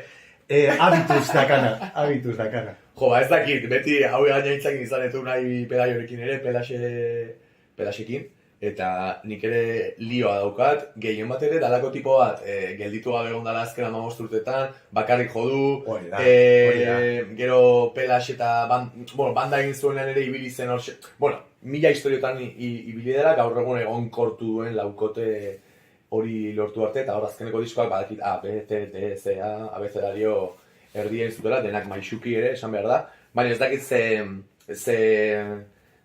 Habitus dakana. Jo, ez dakit, beti hau gaina hitzakin izanetu nahi pedaiorekin ere, Pelasekin, eta nik ere lioa daukat, gehien bat ere, dalako tipo bat, gelditu gabe gondala azken 15 urtetan, bakarrik jodu, gero Pelas eta banda egin zuenean ere ibili zen hor, bueno, 1000 historiotan ibili dela, gaur egun egon kortu duen laukote hori lortu arte, eta hor azkeneko diskoak badakit A, B, T, D, C, A, abecerario erdien zutela, denak maixuki ere, esan behar da, baina ez dakit ze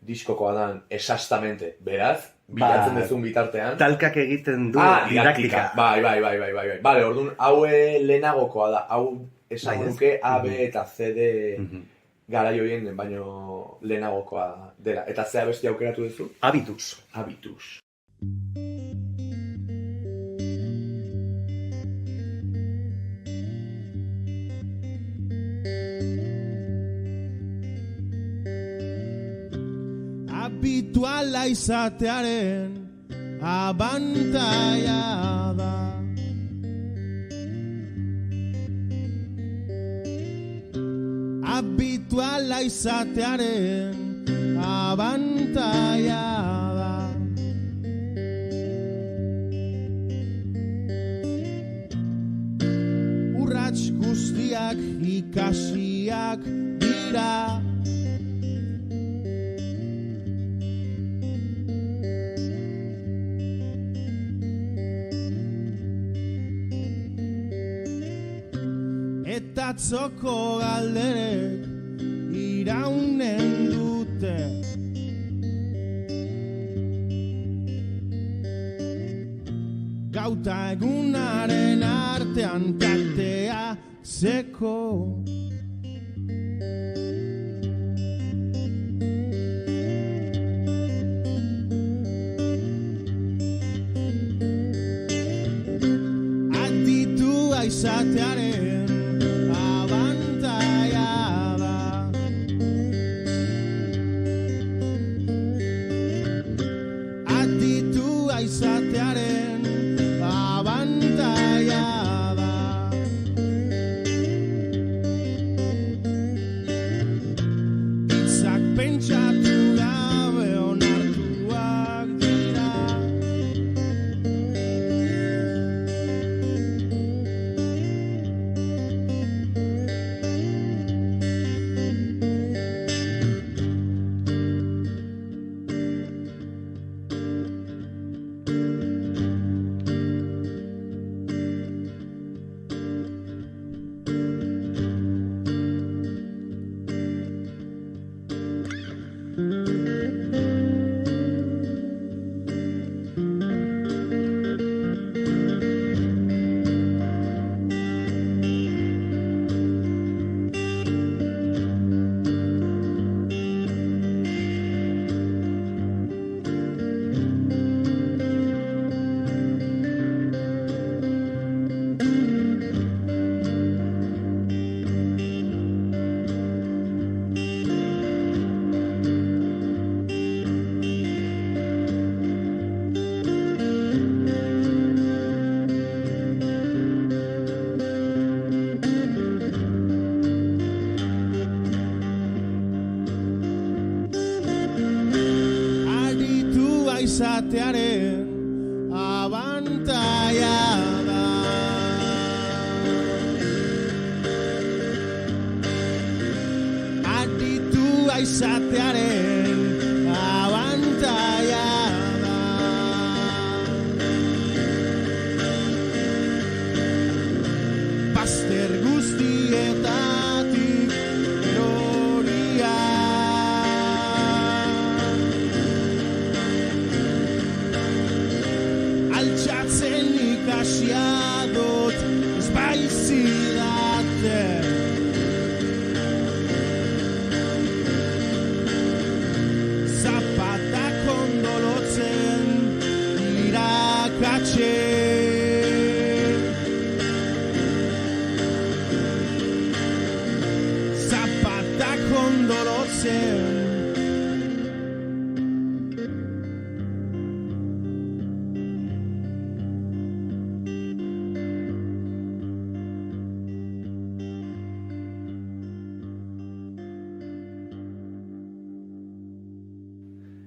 diskokoa dan esastamente, beraz, bilatzen dezun bitartean. Talkak egiten du didaktika. Bai. Bale, orduan, hau lehenagokoa da, hau esan duke A, B eta C, D garai horien, baino lehenagokoa dela. Eta zea besti aukeratu duzu? Habitus. Habituala izatearen abantaia da. Habituala izatearen abantaia da. Urrats guztiak ikasiak dira. Eta atzoko galderek iraunen dute. Gauta egunaren artean katea zeko. Aditua izatearen izatearen abantaia da. Itzak pentsatu gabe onartuak dira. izatearen abantaia da. Aditua izatearen abantaia da. Bazter guztietatik eroria. Altxatzen ikasia dut ez baizidate. Zapatak ondo lotzen irakatzen. Zapatak ondo lotzen.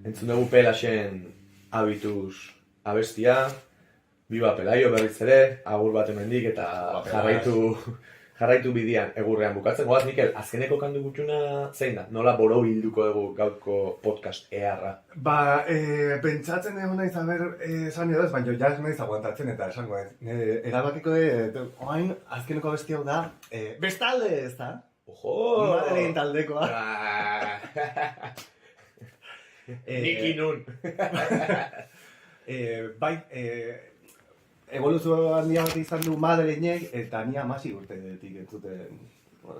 Entzun dugu Pelaxen Habitus abestia, Biba Pelaio berriz ere, agur bat hemendik eta jarraitu bidian egurrean bukatzen. Goaz, Mikel, azkeneko kantu gutxuna zein da? Nola boro bilduko dugu gaurko podcast eharra? Pentsatzen egon naiz esan edo ez, baina ja ez naiz aguantatzen eta esango ez. Erabakiko oain azkeneko abesti hau da, bestalde ez da? Ojo! Madeleine taldekoa. Niki nun. Evoluzio handia bat izan du Madeleinek eta ni 16 urtetik entzuten,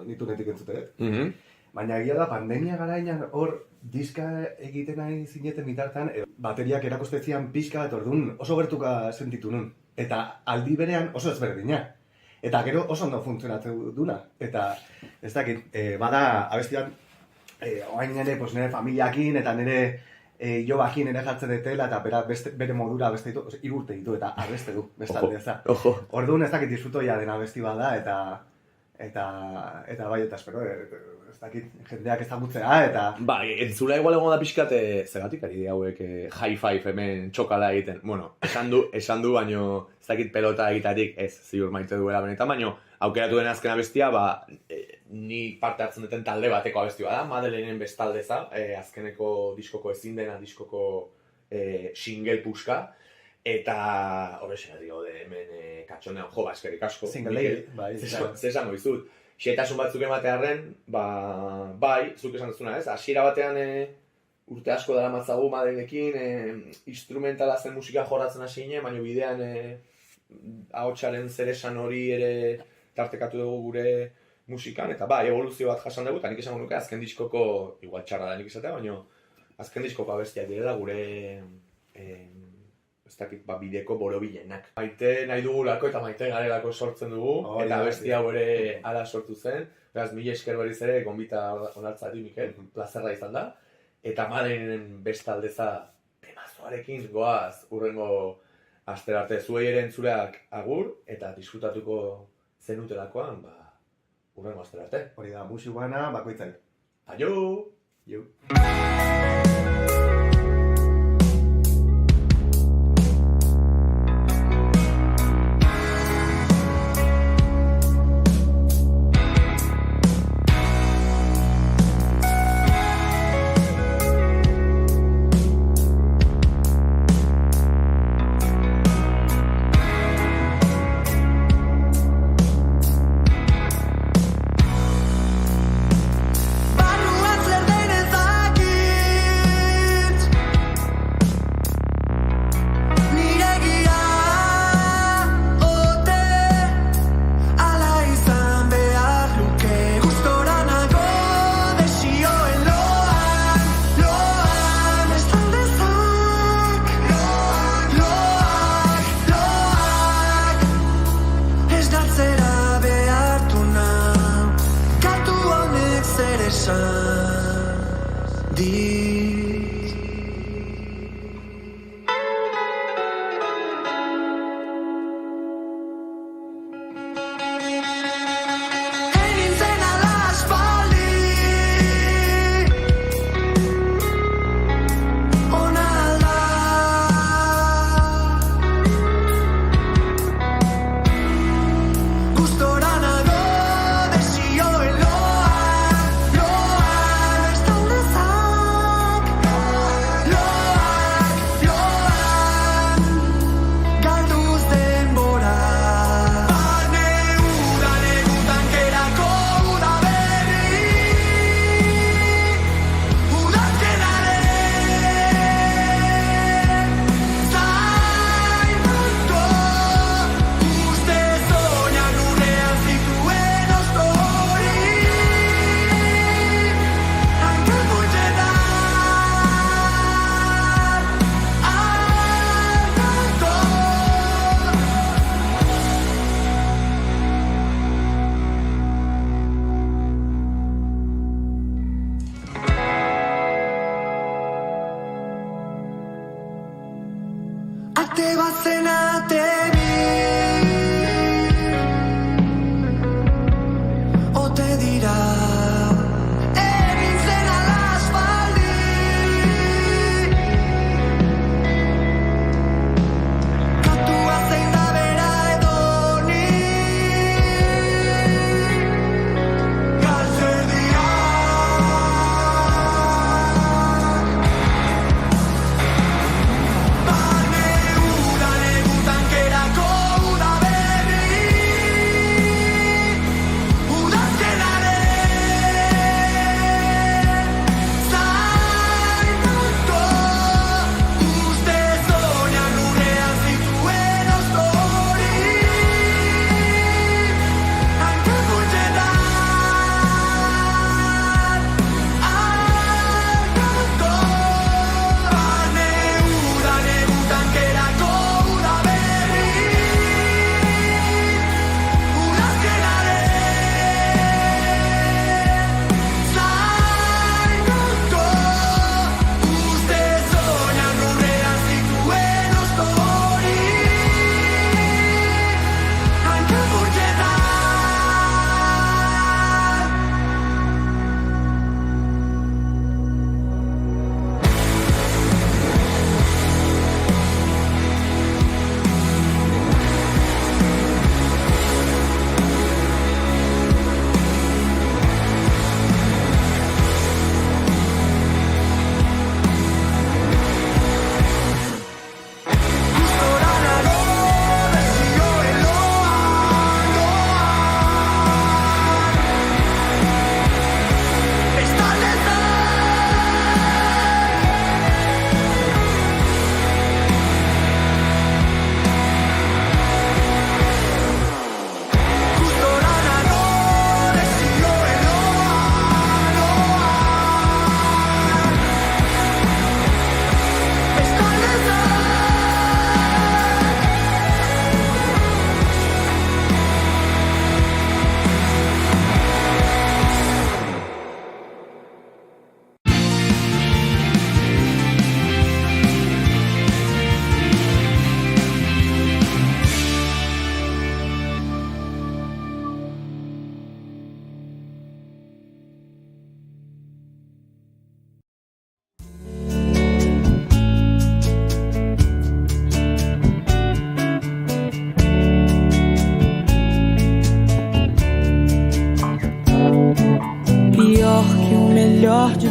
nitunetik entzuten. Baina egia da pandemia garaian hor diska egiten nahi zineten bitartean bateriak erakustezian pixka bat orduan oso gertuka sentitu nun. Eta aldi berean oso ezberdina. Eta gero oso ondo funtzionatzen duna. Eta ez dakit, bada abestian oain nire familiakin eta nire jobakin ere jartzen detela eta bere modura abeste ditu, 3 urte ditu eta abeste du, bestalde ez da. Orduan ez dakit disfrutoia dena abesti bada eta bai, eta espero, ez dakit jendeak ezagutzea eta... Bai, entzula igual egon da pixkat, zergatik ari hauek high five hemen txokala egiten. Bueno, esan du, baino ez dakit pelota egitarik ez ziur maite duela benetan, baino aukeratu den azken abestia, ni parte hartzen duten talde bateko abestia da, Madeleinen bestaldeza, azkeneko diskoko ezin dena diskoko single puska, eta horrexera gaude hemen katxonean eskerrik asko. Single lady, bai. Zesango izut. Xetasun batzuk ematearren, bai, zuk esan duzuna ez, hasiera batean urte asko dara matzagu Madeleinekin, instrumentala zen musika jorratzen hasi ginen, baina bidean ahotsaren zeresan hori ere tartekatu dugu gure musikan, eta bai, evoluzio bat jasan dugu, eta nik esango nuke azken diskoko, igual txarra da nik esatea, baina azken diskoko abestiak direla gure ez dakit, bideko borobilenak. Maite nahi dugulako eta maite garelako sortzen dugu, eta abesti hau ere ala sortu zen. Beraz, mila esker berriz ere, gonbita onartzari, Mikel, plazerra izan da. Eta Madeleinen bestaldeza temazoarekin goaz urrengo astera arte zuei ere entzuleak agur, eta disfrutatuko zenutelakoan, urrengo astera arte. Hori da, musibana bakoitzari. Aio!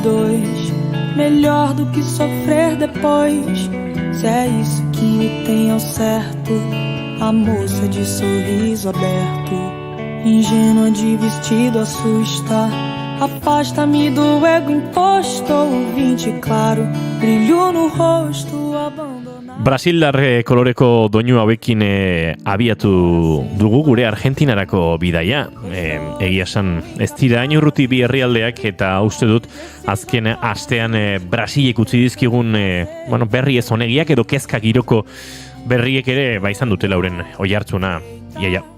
dois, melhor do que sofrer depois. Se é isso que o tem ao certo, a moça de sorriso aberto, ingênua de vestido assusta. Afasta-me do ego imposto, ouvinte claro, brilho no rosto, abandonado. Brasildar koloreko doinu hauekin abiatu dugu gure Argentinarako bidaia. Egia esan ez dira hain urruti bi herrialdeak eta uste dut azken astean Brasilek utzi dizkigun berri ez onegiak edo kezka giroko berriek ere izan dutela euren oihartzuna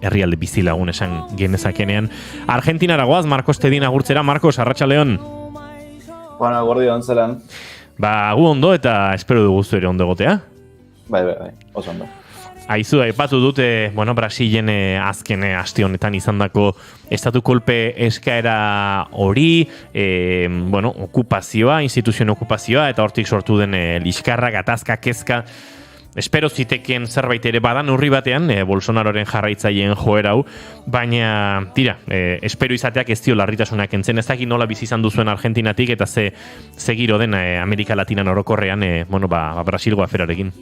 herrialde bizilagun esan genezakenean. Argentinara goaz, Marcos Tedin agurtzera. Marcos, arratsaldeon. Bueno, gordio zelan. Gu ondo eta espero dugu zu ere ondo egotea. Bai, oso ondo. Aizu, aipatu dute, Brasilen azken aste honetan izandako estatu kolpe eskaera hori, okupazioa, instituzioen okupazioa, eta hortik sortu den liskarra, gatazka, kezka. Espero ziteken zerbait ere badan urri batean, Bolsonaroren jarraitzaileen joera hau, baina, tira, espero izateak ez dio larritasunak entzen, ez dakit nola bizi izan duzuen Argentinatik, eta ze giro den Amerika Latinan orokorrean, Brasilgo aferarekin.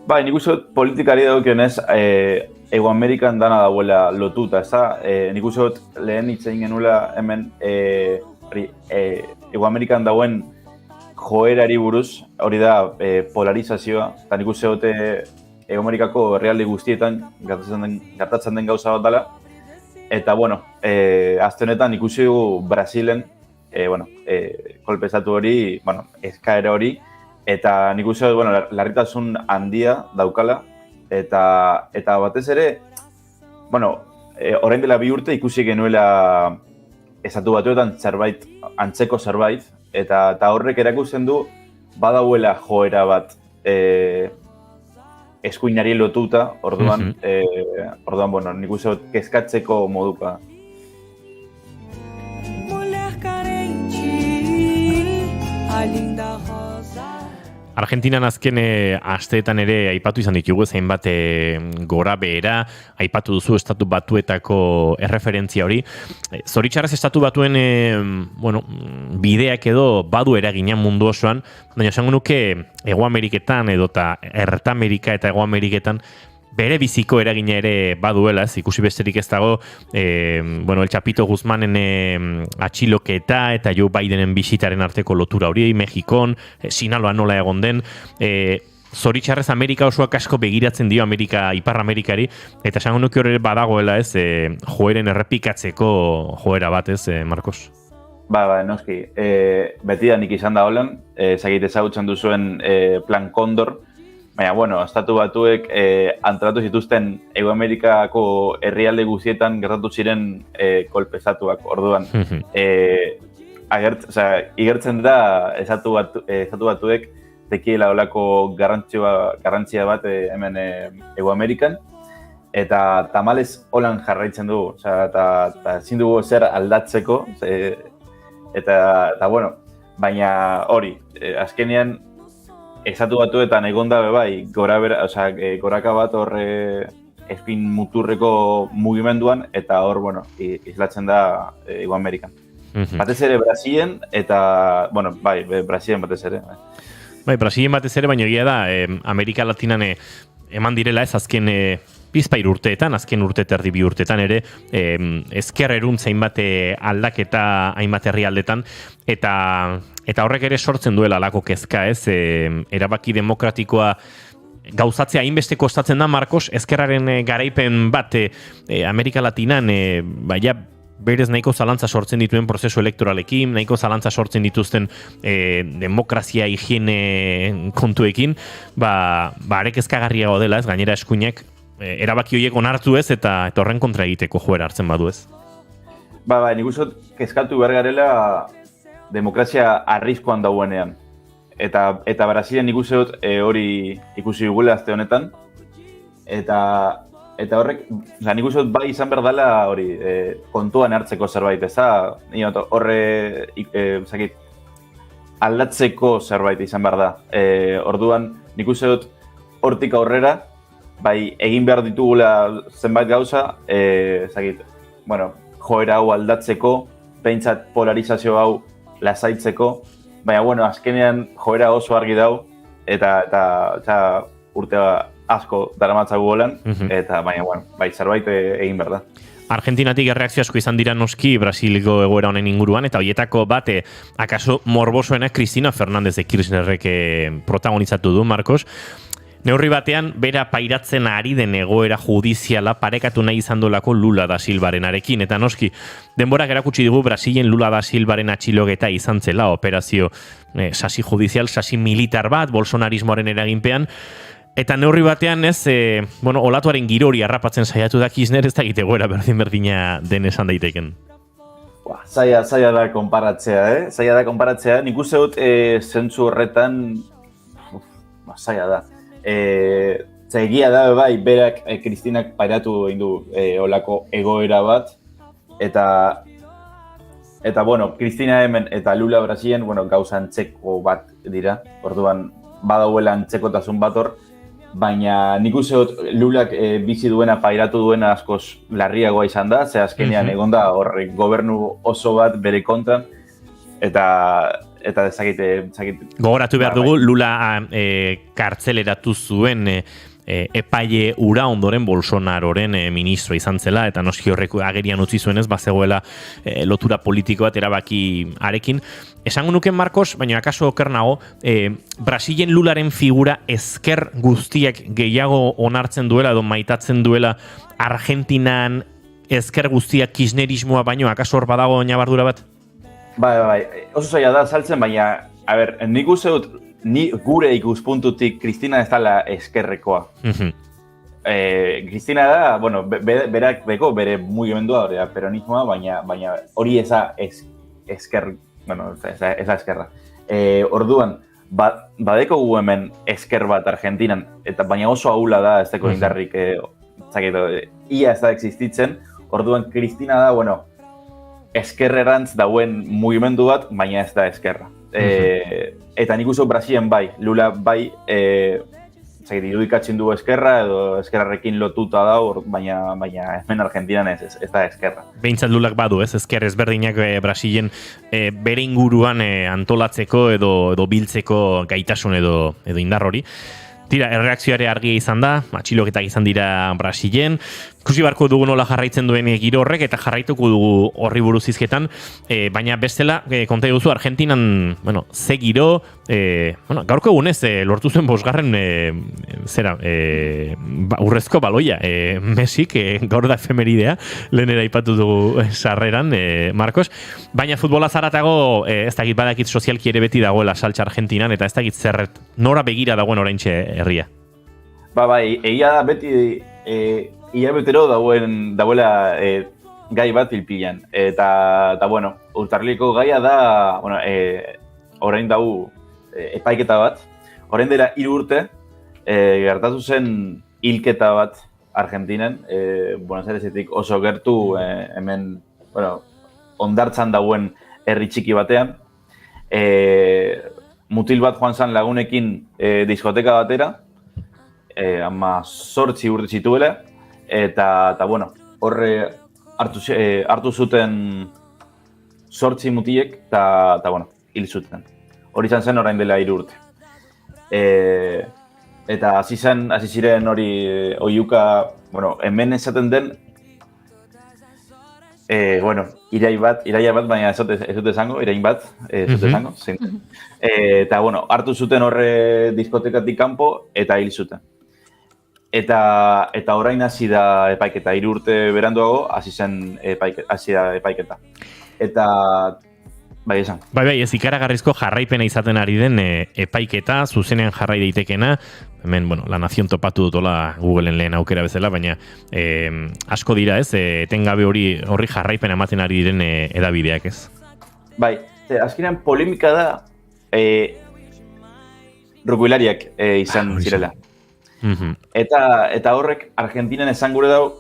Bai, nik uste dut politikari daukionez, Ego Amerikan dana dauela lotuta, ez da? Nik uste dut lehen hitzein genuela hemen Ego Amerikan dauen joerari buruz, hori da polarizazioa, eta nik uste dute Ego Amerikako herrialde guztietan gertatzen den gauza bat dela, eta, azte honetan ikusi dugu Brasilen, kolpezatu hori, eskaera hori, eta nik uste dut, larritasun handia daukala, eta batez ere, orain dela 2 urte ikusi genuela estatu batuetan zerbait, antzeko zerbait, eta horrek erakusten du badauela joera bat eskuinari lotuta, orduan, nik uste dut kezkatzeko moduka. Mulher carente, a linda rosa. Argentinan azken asteetan ere aipatu izan ditugu zeinbat gora behera, aipatu duzu estatu batuetako erreferentzia hori. Zoritxarrez estatu batuen bideak edo badu eragina mundu osoan, baina esango nuke Hego Ameriketan edota Erta Amerika eta Hego Ameriketan bere biziko eragina ere baduela, ez ikusi besterik ez dago, El Chapito Guzmanen atxiloketa eta Joe Bidenen bisitaren arteko lotura hori, Mexikon, Sinaloa nola egon den, zoritxarrez Amerika osoak asko begiratzen dio Ipar Amerikari, eta esango nuke hori badagoela, ez, joeren errepikatzeko joera bat, ez, Marcos? Ba, noski. Beti da nik izan da holan, zagite ezagutzen duzuen Plan Condor, baina, estatu batuek antolatu zituzten Hego Amerikako herrialde guztietan gertatu ziren kolpezatuak, orduan. Igertzen da estatu batuek tekiela olako garrantzia bat hemen Hego Amerikan, eta tamalez holan jarraitzen dugu, eta ezin dugu zer aldatzeko, eta baina hori, azkenean estatu batuetan egonda bai, goraka bat horre espin muturreko mugimenduan, eta hor, islatzen da Hego Amerikan. Batez ere Brasilen, eta, Brasilen batez ere. Bai, Brasilen batez ere, baina egia da, Amerika Latinan eman direla ez azken bizpair urteetan, azken urte terdi 2 urteetan ere, ezker eruntza hainbat aldaketa hainbat herrialdetan, eta horrek ere sortzen duela alako kezka, ez, erabaki demokratikoa gauzatzea hainbeste kostatzen da, Marcos, ezkerraren garaipen bat Amerika Latinan, berez nahiko zalantza sortzen dituen prozesu elektoralekin, nahiko zalantza sortzen dituzten demokrazia higiene kontuekin, arek ezkagarriago dela, ez, gainera eskuinak erabaki horiek onartu ez, eta horren kontra egiteko joera hartzen badu ez. Nik uste kezkatu behar garela demokrazia arriskoan dauenean. Eta Brasilen nik uste dut hori ikusi dugula azte honetan, eta horrek, nik uste dut bai izan behar dela hori kontuan hartzeko zerbait, ez da? Horre aldatzeko zerbait izan behar da. Orduan, nik uste dut hortik aurrera, bai egin behar ditugula zenbait gauza, joera hau aldatzeko, behintzat polarizazio hau lasaitzeko, baina, bueno, azkenean joera oso argi dau, eta urte asko daramatzagu golan, eta, baina, bueno, zerbait egin behar da. Argentinatik erreakzio asko izan dira noski Brasilgo egoera honen inguruan, eta hoietako bate, akaso morbosoena Cristina Fernández de Kirchnerrek protagonizatu du, Marcos. Neurri batean, bera pairatzen ari den egoera judiziala parekatu nahi izan dolako Lula da Silvarenarekin, eta noski, denborak erakutsi digu Brasilen Lula da Silvaren atxiloketa izan zela operazio sasi judizial, sasi militar bat, bolsonarismoaren eraginpean, eta neurri batean ez, olatuaren girori harrapatzen saiatu da Kirchner, ez da egoera berdina den esan daiteken. Zaila da konparatzea, Zaila da konparatzea. Nik uste dut zentzu horretan, zaila da. Egia da, bai, berak Kristinak pairatu egin du olako egoera bat, eta bueno, Kristina hemen eta Lula Brasilen, bueno, gauza antzeko bat dira, orduan badauela antzekotasun bat hor, baina nik uste dut Lulak bizi duena, pairatu duena askoz larriagoa izan da, ze azkenean egonda horre gobernu oso bat bere kontan, eta ezagite... Gogoratu behar dugu, Lula kartzeleratu zuen epaile ura ondoren Bolsonaroren ministro izan zela, eta noski horrek agerian utzi zuenez, bazegoela lotura politiko bat erabaki arekin. Esango nuken, Marcos, baina akaso oker nago, Brasilen Lularen figura ezker guztiak gehiago onartzen duela edo maitatzen duela Argentinan ezker guztiak kirchnerismoa baino, akaso hor badago oinabardura bat? Bai, oso zaila da saltzen, baina, nik uste dut, ni gure ikuspuntutik Kristina ez dela eskerrekoa. Kristina da, bueno, berak beko bere mugimendua hori da, peronismoa, baina hori eza esker, bueno, eza eskerra. Orduan, badeko gu hemen esker bat Argentinan, eta baina oso ahula da ez deko indarrik, ia ez da existitzen, orduan Kristina da, bueno, eskerrerantz dauen mugimendu bat, baina ez da eskerra. Eta nik uso Brasilen bai, Lula bai, irudikatzen du eskerra, edo eskerrarekin lotuta da, baina hemen Argentinan ez da eskerra. Behintzat Lulak badu, esker ezberdinak Brasilen bere inguruan antolatzeko edo biltzeko gaitasun edo indar hori. Tira, erreakzioare argia izan da, atxiloketak izan dira Brasilen. Ikusi barko dugu nola jarraitzen duen giro horrek, eta jarraituko dugu horri buruz hizketan, baina bestela, konta duzu, Argentinan, bueno, ze giro, gaurko egunez, lortu zuen bosgarren, urrezko baloia, Mesik, gaur da efemeridea, lehenera ipatu dugu sarreran, Marcos, baina futbola zaratago, ez dakit badakit sozialki ere beti dagoela saltza Argentinan, eta ez dakit zerret, nora begira dagoen oraintxe herria? Bai, egia da beti, hilabetero dauela gai bat ilpilan. Eta bueno, urtarriko gaia da, bueno, orain dau epaiketa bat. Orain dela 3 urte, gertatu zen hilketa bat Argentinan, Buenos Airesetik oso gertu, hemen, bueno, ondartzan dauen herri txiki batean. Mutil bat joan zan lagunekin diskoteka batera, 18 urte zituela, eta bueno, horre hartu zuten 8 mutilek, eta bueno, hil zuten. Hori izan zen orain dela 3 urte. Eta hasi ziren hori oiuka, bueno, hemen esaten den, bueno, iraia bat, baina ez dut esango, irain bat, ez dut esango, eta bueno, hartu zuten horre diskotekatik kanpo, eta hil zuten. Eta orain hasi da epaiketa, 3 urte beranduago hasi da epaiketa. Eta, bai esan. Bai, ez ikaragarrizko jarraipena izaten ari den epaiketa, zuzenean jarrai daitekena, hemen, bueno, La Nación topatu dutola Googleen lehen aukera bezala, baina asko dira, ez, etengabe horri jarraipena ematen ari diren edabideak, ez? Bai, azkenean polemika da rugbilariak izan zirela. Eta horrek Argentinan esan gure dau,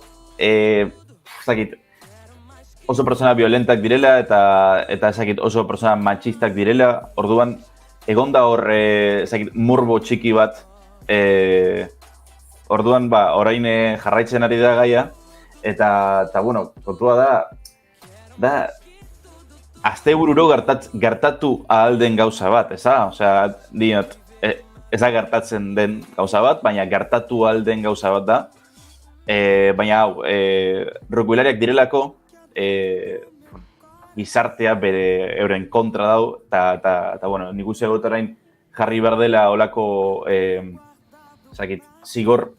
oso persona violentak direla eta oso persona machistak direla, orduan egonda horre murbo txiki bat, orduan orain jarraitzen ari da gaia, eta bueno, kontua da astebururo gertatu ahal den gauza bat, eza? Osea, diot, ez da gertatzen den gauza bat, baina gertatu ahal den gauza bat da. Baina hau, rugbilariak direlako, gizartea bere euren kontra dau, eta bueno, nik uste dut orain jarri behar dela olako, zigor,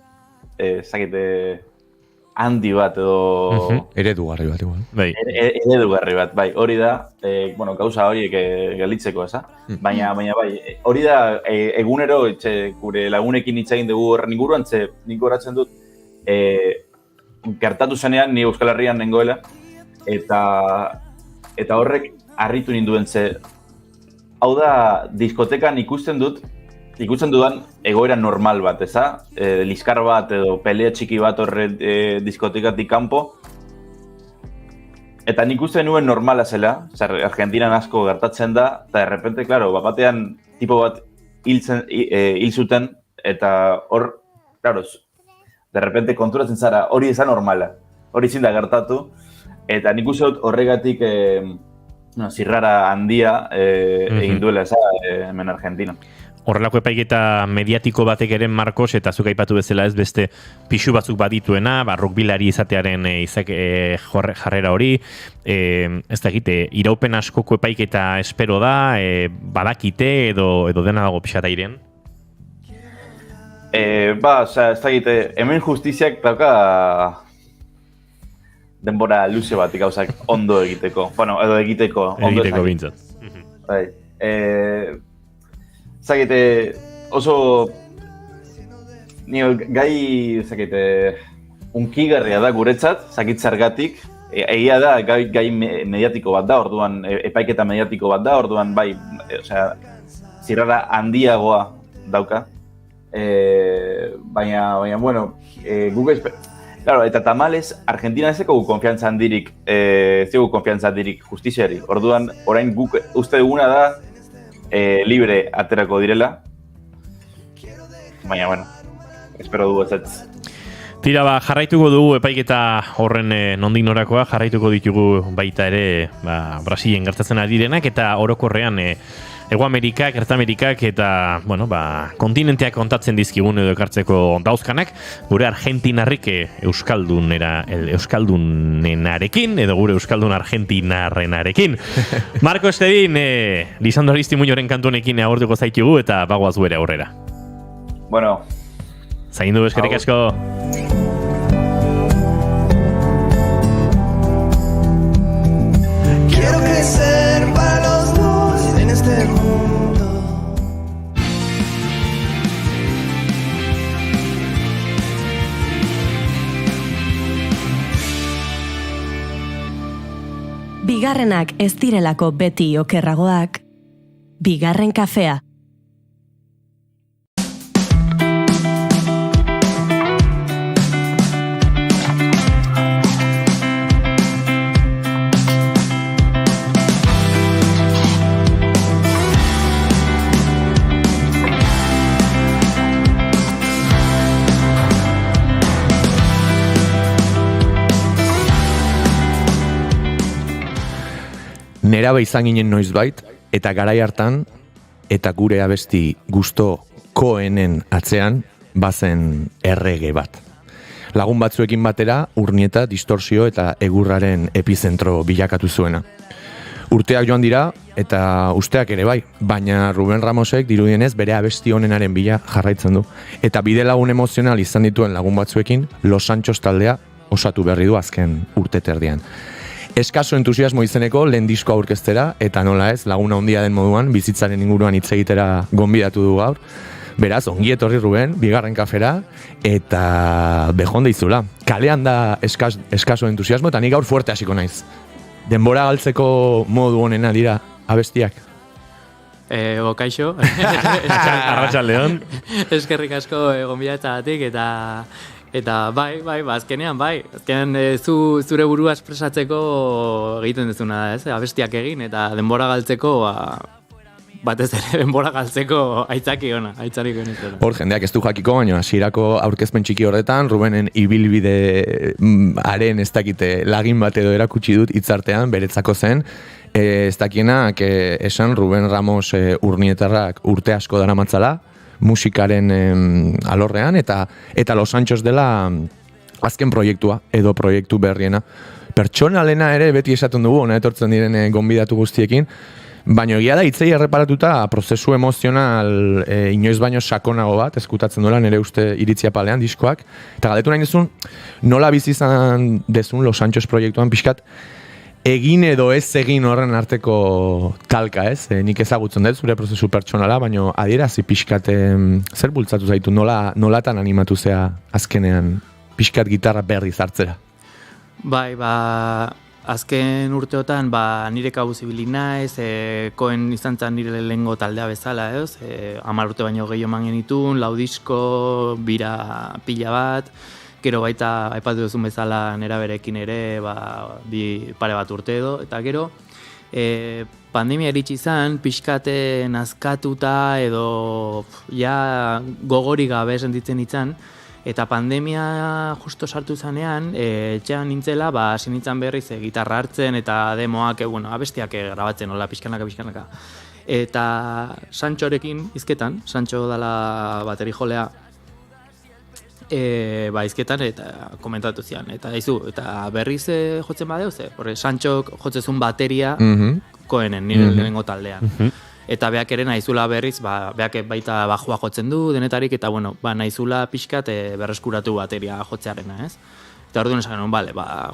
handi bat edo... Eredugarri bat, igual. Eredugarri bat, bai, hori da, bueno, gauza horiek gelditzeko, eza? Baina, bai, hori da, egunero, gure lagunekin hitz egin dugu horren inguruan, nik horatzen dut, gertatu zenean, ni Euskal Herrian nengoela, eta horrek harritu ninduen hau da, diskotekan ikusten dudan egoera normal bat, eza? Liskar bat edo pelea txiki bat horre diskotekatik kanpo. Eta nik uste nuen normala zela, Argentinan asko gertatzen da, eta derrepente, klaro, batean tipo bat hil zuten, eta hor, klaro, derrepente konturatzen zara, hori ezan normala, hori ezin da gertatu, eta nik uste dut horregatik zirrara handia egin duela eza hemen Argentina. Horrelako epaiketa mediatiko batek eren Marcos, eta zuk aipatu bezala ez beste pixu batzuk badituena, rugbilari izatearen jarrera hori, ez da egite, iraupen askoko epaiketa espero da, badakite edo dena dago pixata iren? Ez da egite, hemen justiziak dauka denbora luze bat gauzak ondo egiteko. Bueno, edo egiteko. Egiteko bintzat. Bai. Zagite, oso gai, unkigarria da guretzat, zakitzargatik, egia da gai mediatiko bat da, orduan, epaiketa mediatiko bat da, orduan, bai, zirrara handiagoa dauka. Baina, bueno, guk claro, eta tamalez, Argentina ez dugu konfiantza handirik, justiziari. Orduan, orain guk uste duguna da, libre aterako direla. Baina, bueno, espero dugu ez. Tira, jarraituko dugu epaiketa horren nondik norakoa, jarraituko ditugu baita ere Brasilen gertatzen ari direnak, eta orokorrean Ego Amerikak, Erta Amerikak eta, bueno, kontinenteak kontatzen dizkigun edo ekartzeko dauzkanak, gure argentinarrik euskaldunenarekin, edo gure euskaldun argentinarrenarekin. Marko Estebin, Lisandro Aristimuñoren kantunekin agortuko zaitugu eta bagoaz bere aurrera. Bueno. Zaindu, eskerrik asko. Quiero crecer para los dos en este mundo. Bigarrenak ez direlako beti okerragoak, Bigarren kafea. Nerabe izan ginen noizbait, eta garai hartan, eta gure abesti gustokoenen atzean, bazen errege bat. Lagun batzuekin batera, Urnieta, Distorsio eta egurraren epizentro bilakatu zuena. Urteak joan dira, eta usteak ere bai, baina Ruben Ramosek dirudienez bere abesti honenaren bila jarraitzen du. Eta bide lagun emozional izan dituen lagun batzuekin, Los Sanchos taldea osatu berri du azken urteterdian. Eskaso entusiasmo izeneko lehen disko aurkeztera, eta nola ez, laguna handia den moduan, bizitzaren inguruan hitz egitera gonbidatu du gaur. Beraz, ongi etorri Ruben, Bigarren kafera, eta bejon deizula. Kalean da eskaso entusiasmo, eta nik gaur fuerte hasiko naiz. Denbora galtzeko modu honena dira abestiak? Kaixo. Arratsaldeon. Eskerrik asko gonbidatagatik eta bai, azkenean zure burua espresatzeko egiten dezuna, ez? Abestiak egin eta denbora galtzeko batez ere denbora galtzeko aitzarik honetan. Hor, jendeak ez du jakiko, baina hasierako aurkezpen txiki horretan, Rubenen ibilbide haren ez dakite lagin bat edo erakutsi dut hitzartean, beretzako zen, Ez dakienak esan Ruben Ramos urnietarrak urte asko daramatzala, musikaren alorrean, eta Los Anchos dela azken proiektua, edo proiektu berriena. Pertsonalena ere beti esaten dugu, ona etortzen diren gonbidatu guztiekin, baina egia da hitzei erreparatuta prozesu emozional inoiz baino sakonago bat, eskutatzen duela nire uste iritzia palean diskoak, eta galdetu nahi duzun, nola bizi izan dezun Los Anchos proiektuan pixkat, egin edo ez egin horren arteko talka, ez? Nik ezagutzen dut zure prozesu pertsonala, baina adierazi pixkat zer bultzatu zaitu, nolatan animatu zea azkenean pixkat gitarra berriz hartzera? Bai, azken urteotan nire kabuz ibili naiz, koen izan zen nire lehengo taldea bezala, ez? 10 urte baino gehiago eman genitun, 4 disko, bira pila bat, gero baita aipatu duzun bezala nera berekin ere, bi pare bat urte edo, eta gero pandemia iritsi izan, pixkate nazkatuta edo ja gogorik gabe sentitzen ditzan, eta pandemia justo sartu zanean, etxean nintzela, hasi nintzen berriz gitarra hartzen eta demoak, abestiak grabatzen, hola, pixkanaka. Eta Santxorekin izketan, Santxo dala bateri jolea, izketan eta komentatu zian. Eta berriz jotzen badeu, Santxok jotzezun bateria koenen, nire lehenengo taldean. Eta beak ere nahizula berriz, beak baita bajua jotzen du denetarik, eta nahizula pixkat berreskuratu bateria jotzearena, ez? Eta orduan esan genuen,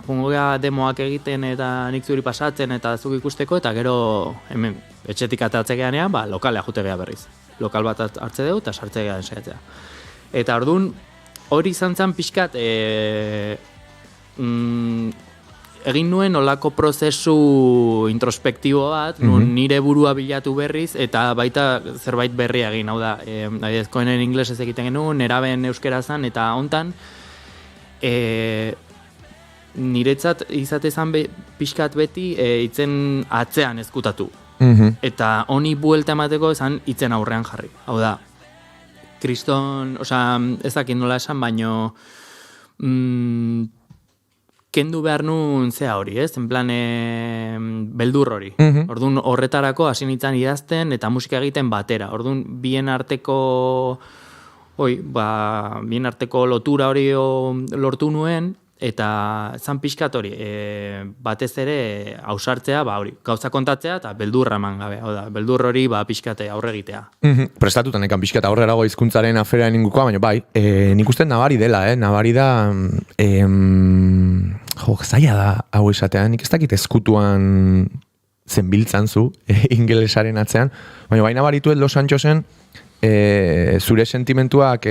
jungo gea demoak egiten eta nik zuri pasatzen eta zuk ikusteko, eta gero hemen etxetik atatze geanean, lokalea jute gea berriz. Lokal bat hartze dugu eta sartze gea ensaiatzea. Eta orduan hori izan zen pixkat egin nuen olako prozesu introspektibo bat, nire burua bilatu berriz, eta baita zerbait berria egin, hau da, koenen inglesez egiten genuen, neraben euskera zan, eta hontan, niretzat izatezan pixkat beti itzen atzean ezkutatu. Eta honi buelta emateko esan itzen aurrean jarri. Hau da, kriston, ez dakit nola esan, baino kendu behar nun zea hori, ez? En plan, beldur hori. Orduan horretarako hasi nintzen idazten eta musika egiten batera. Orduan bien arteko lotura hori lortu nuen, eta zan pixkat hori, batez ere ausartzea, gauza kontatzea eta beldurra eman gabe. Hau da, beldur hori pixkat aurre egitea. Prestatutan ekan pixkat aurrerago hizkuntzaren aferaren ingukoa, baina nik uste nabari dela, nabari da, zaila da hau esatean, nik ez dakit ezkutuan zenbiltzan zu, ingelesaren atzean, baina baina barituet Los Anchosen, zure sentimentuak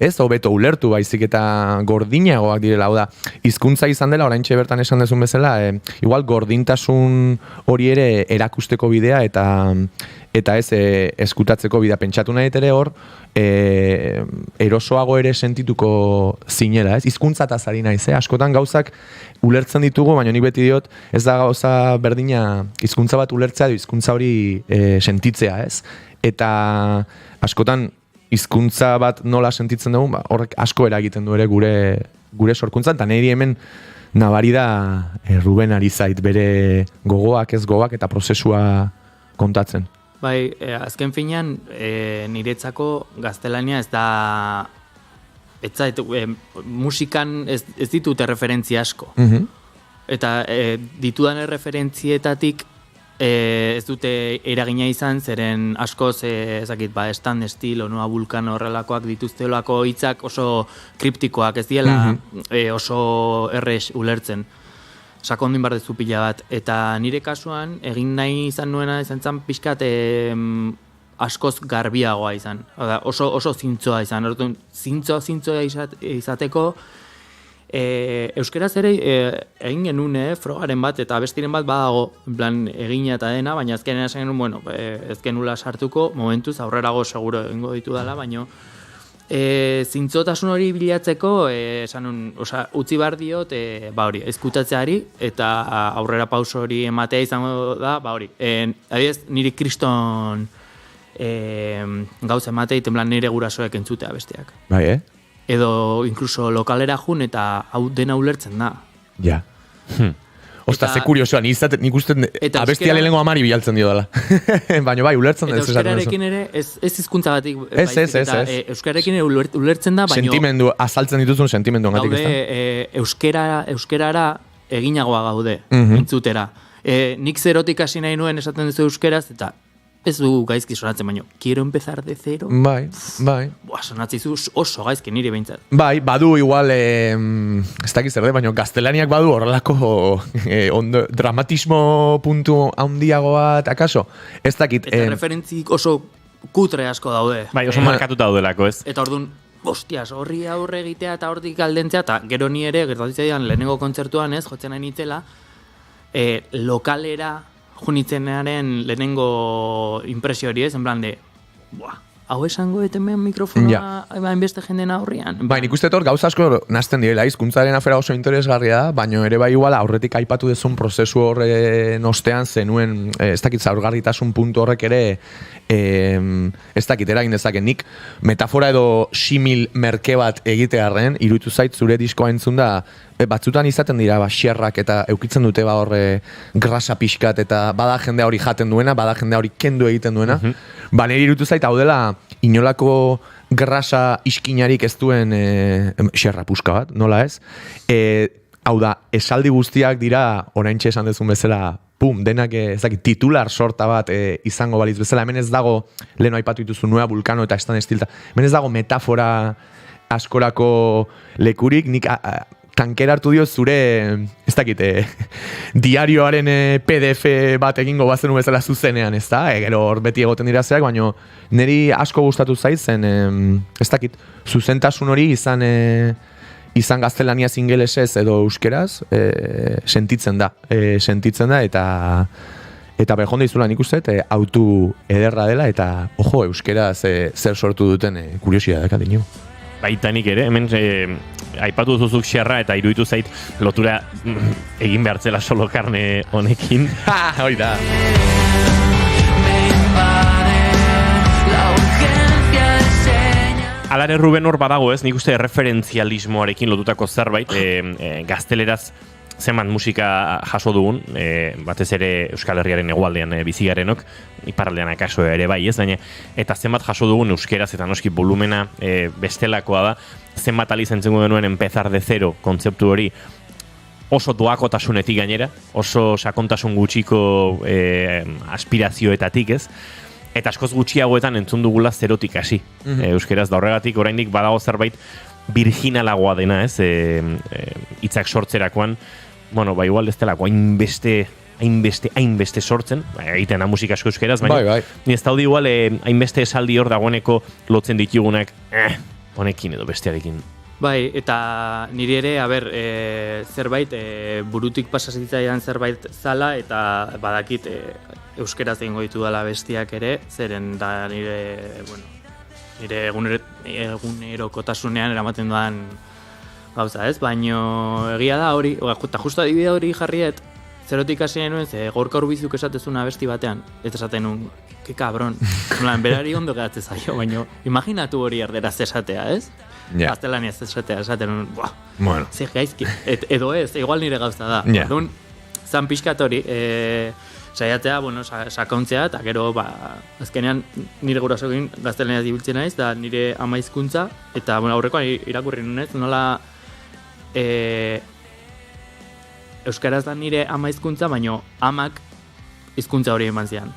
ez hobeto ulertu, baizik eta gordinagoak direla, hau da, hizkuntza izan dela, oraintxe bertan esan dezun bezala, igual gordintasun hori ere erakusteko bidea eta ez eskutatzeko bidea. Pentsatu nahi ere hor, erosoago ere sentituko zinela, ez? Hizkuntzataz ari naiz, askotan gauzak ulertzen ditugu, baina nik beti diot, ez da gauza berdina hizkuntza bat ulertzea, hizkuntza hori sentitzea, ez? Eta askotan hizkuntza bat nola sentitzen dugu, horrek asko eragiten du ere gure sorkuntzan, eta niri hemen nabari da Ruben ari zait bere gogoak ez gogoak eta prozesua kontatzen. Bai, azken finean niretzako gaztelania ez da musikan ez ditute referentzia asko. Eta ditudan referentzietatik ez dute eragina izan, zeren askoz Stand Still, Noa Vulcano horrelakoak dituztelako hitzak oso kriptikoak ez diela oso errex ulertzen. Sakondin bardezu pila bat. Eta nire kasuan, egin nahi izan nuena izan zen pixkat askoz garbiagoa izan. Oso zintzoa izan. Zintzoa izateko euskeraz ere egin genuen frogaren bat eta bestiren bat badago en plan egina eta dena, baina azkenean esan genuen, ez genula sartuko, momentuz aurrerago seguro egingo ditu dela, baina zintzotasun hori bilatzeko utzi behar diot hori, ezkutatzeari eta aurrera pauso hori ematea izango da, hori. Adibidez, niri kriston gauza ematea iten plan nire gurasoek entzutea besteak. Bai, Edo inkluso lokalera jun eta hau dena ulertzen da. Ja. Osta, ze kuriosoa, nik uste abestia lehenengo amari bialtzen dio dela. Baina bai, ulertzen da. Eta euskararekin ere, ez hizkuntza batik. Euskararekin ulertzen da, baina... Sentimendu, azaltzen dituzun sentimendu angatik. Gaude, euskerara eginagoa gaude, entzutera. Nik zerotik hasi nahi nuen esaten duzu euskeraz, eta ez du gaizki sonatzen, baina quiero empezar de zero. Bai. Sonatzizu oso gaizki nire behintzat. Bai, badu igual, ez dakiz zer, baina gaztelaniak badu horrelako dramatismo puntu handiago bat, akaso? Ez dakit. Eta referentzik oso kutre asko daude. Bai, oso markatuta daudelako, ez? Eta orduan, hostias, horri aurre egitea eta hortik aldentzea, eta gero ni ere, gertatzen lehenengo kontzertuan ez, jotzen nahi nitzela, lokalera junitzenearen lehenengo impresio hori ez, en plan de, hau esango etemen mikrofonoa hainbeste jenden aurrian. Bai, nik uste hor gauza asko nazten direla, hizkuntzaren afera oso interesgarria da, baina ere bai igual aurretik aipatu dezun prozesu horren ostean zenuen, ez dakit zaurgarritasun puntu horrek ere, ez dakit eragin dezaken, nik metafora edo simil merke bat egitearren, iruditu zait zure diskoa entzun da, batzutan izaten dira xerrak eta eukitzen dute horre grasa pixkat eta bada jendea hori jaten duena, bada jendea hori kendu egiten duena. Nire iruditu zait hau dela inolako grasa iskinarik ez duen xerra puska bat, nola ez? Hau da, esaldi guztiak dira oraintxe esan dezun bezala, denak titular sorta bat izango balitz bezala, hemen ez dago, leheno aipatu dituzu Nueva Vulcano eta Stan Stilta, hemen ez dago metafora askorako lekurik, nik tankera hartu dio zure, ez dakite, diarioaren PDF bat egingo bazenu bezala zuzenean, ez da? Gero hor beti egoten dira zeak, baina niri asko gustatu zaitzen, ez dakit, zuzentasun hori izan gaztelaniaz ingelesez edo euskeraz, sentitzen da eta bejonda izula nik uste, autu ederra dela, eta, ojo, euskeraz zer sortu duten kuriosidadak adinu. Baitanik ere, hemen aipatu duzuzuk xerra eta iruditu zait lotura egin behartzela solo karne honekin. Hoi da. Alare Ruben hor badago ez, nik uste referentzialismoarekin lotutako zerbait, gazteleraz zenbat musika jaso dugun, batez ere Euskal Herriaren hegoaldean bizigarenok, iparraldean akaso ere bai ez, baina eta zenbat jaso dugun euskeraz eta noski volumena bestelakoa da, zenbat alizentzen genuen empezar de zero kontzeptu hori oso doakotasunetik gainera, oso sakontasun gutxiko aspirazioetatik ez, eta askoz gutxiagoetan entzun dugula zerotik hasi. Euskeraz da horregatik oraindik badago zerbait virginalagoa dena ez, hitzak sortzerakoan, bueno, igual ez delako hainbeste sortzen, egiten da musika asko euskeraz, baina ez daude igual hainbeste esaldi hor dagoeneko lotzen ditugunak, honekin edo bestearekin. Bai, eta niri ere, zerbait, burutik pasazitzaidan zerbait zala, eta badakit euskeraz egingo ditu dela bestiak ere, zeren da nire egunerokotasunean eramaten dudan gauza ez, baino egia da hori, eta justu adibide hori jarriet, zerotik hasi nahi nuen, ze Gorka Urbizuk esatezuna abesti batean, eta esaten nuen, ke kabron, berari ondo gehatzen zaio, baino imaginatu hori erderaz esatea, ez? Gaztelaniaz esaten nuen, bueno. Zer gaizki, edo ez, igual nire gauza da. Orduan, zan pixkat hori, saiatzea, sakontzea, eta gero, azkenean nire gurasoekin gaztelaniaz ibiltzen naiz, da nire ama hizkuntza, eta aurrekoan irakurri nuen, nola euskaraz da nire ama hizkuntza, baino amak hizkuntza hori eman zian.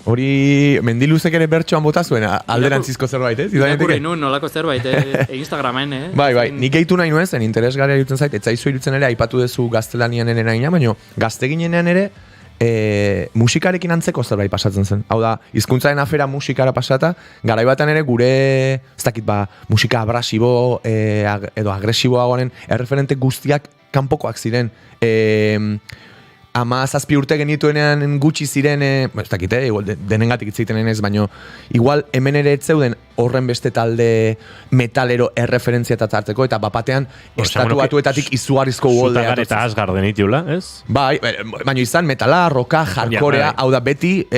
Hori mendiluzek ere bertxoan bota zuen alderantzizko zerbait, ez? Irakurri nuen nolako zerbait, Instagramen, Bai, nik gehitu nahi nuen zen, interesgarria irutzen zait, etzaizu irutzen ere, aipatu dezu gaztelanian erena, baina gazteginean ere musikarekin antzeko zerbait pasatzen zen. Hau da, hizkuntzaren afera musikara pasata, garaibatan ere gure, ez dakit musika abrasibo edo agresiboagoaren erreferente guztiak kanpokoak ziren. 17 urte genituenean gutxi ziren, ez dakite, denengatik itziten ez, baino, igual hemen ere ez zeuden horren beste talde metalero erreferentzia eta tarteko, eta bapatean estatu batuetatik izugarrizko uoldea. Zutagar eta asgar denitula, ez? Bai, baina izan metala, roka, jarkorea, hau da beti,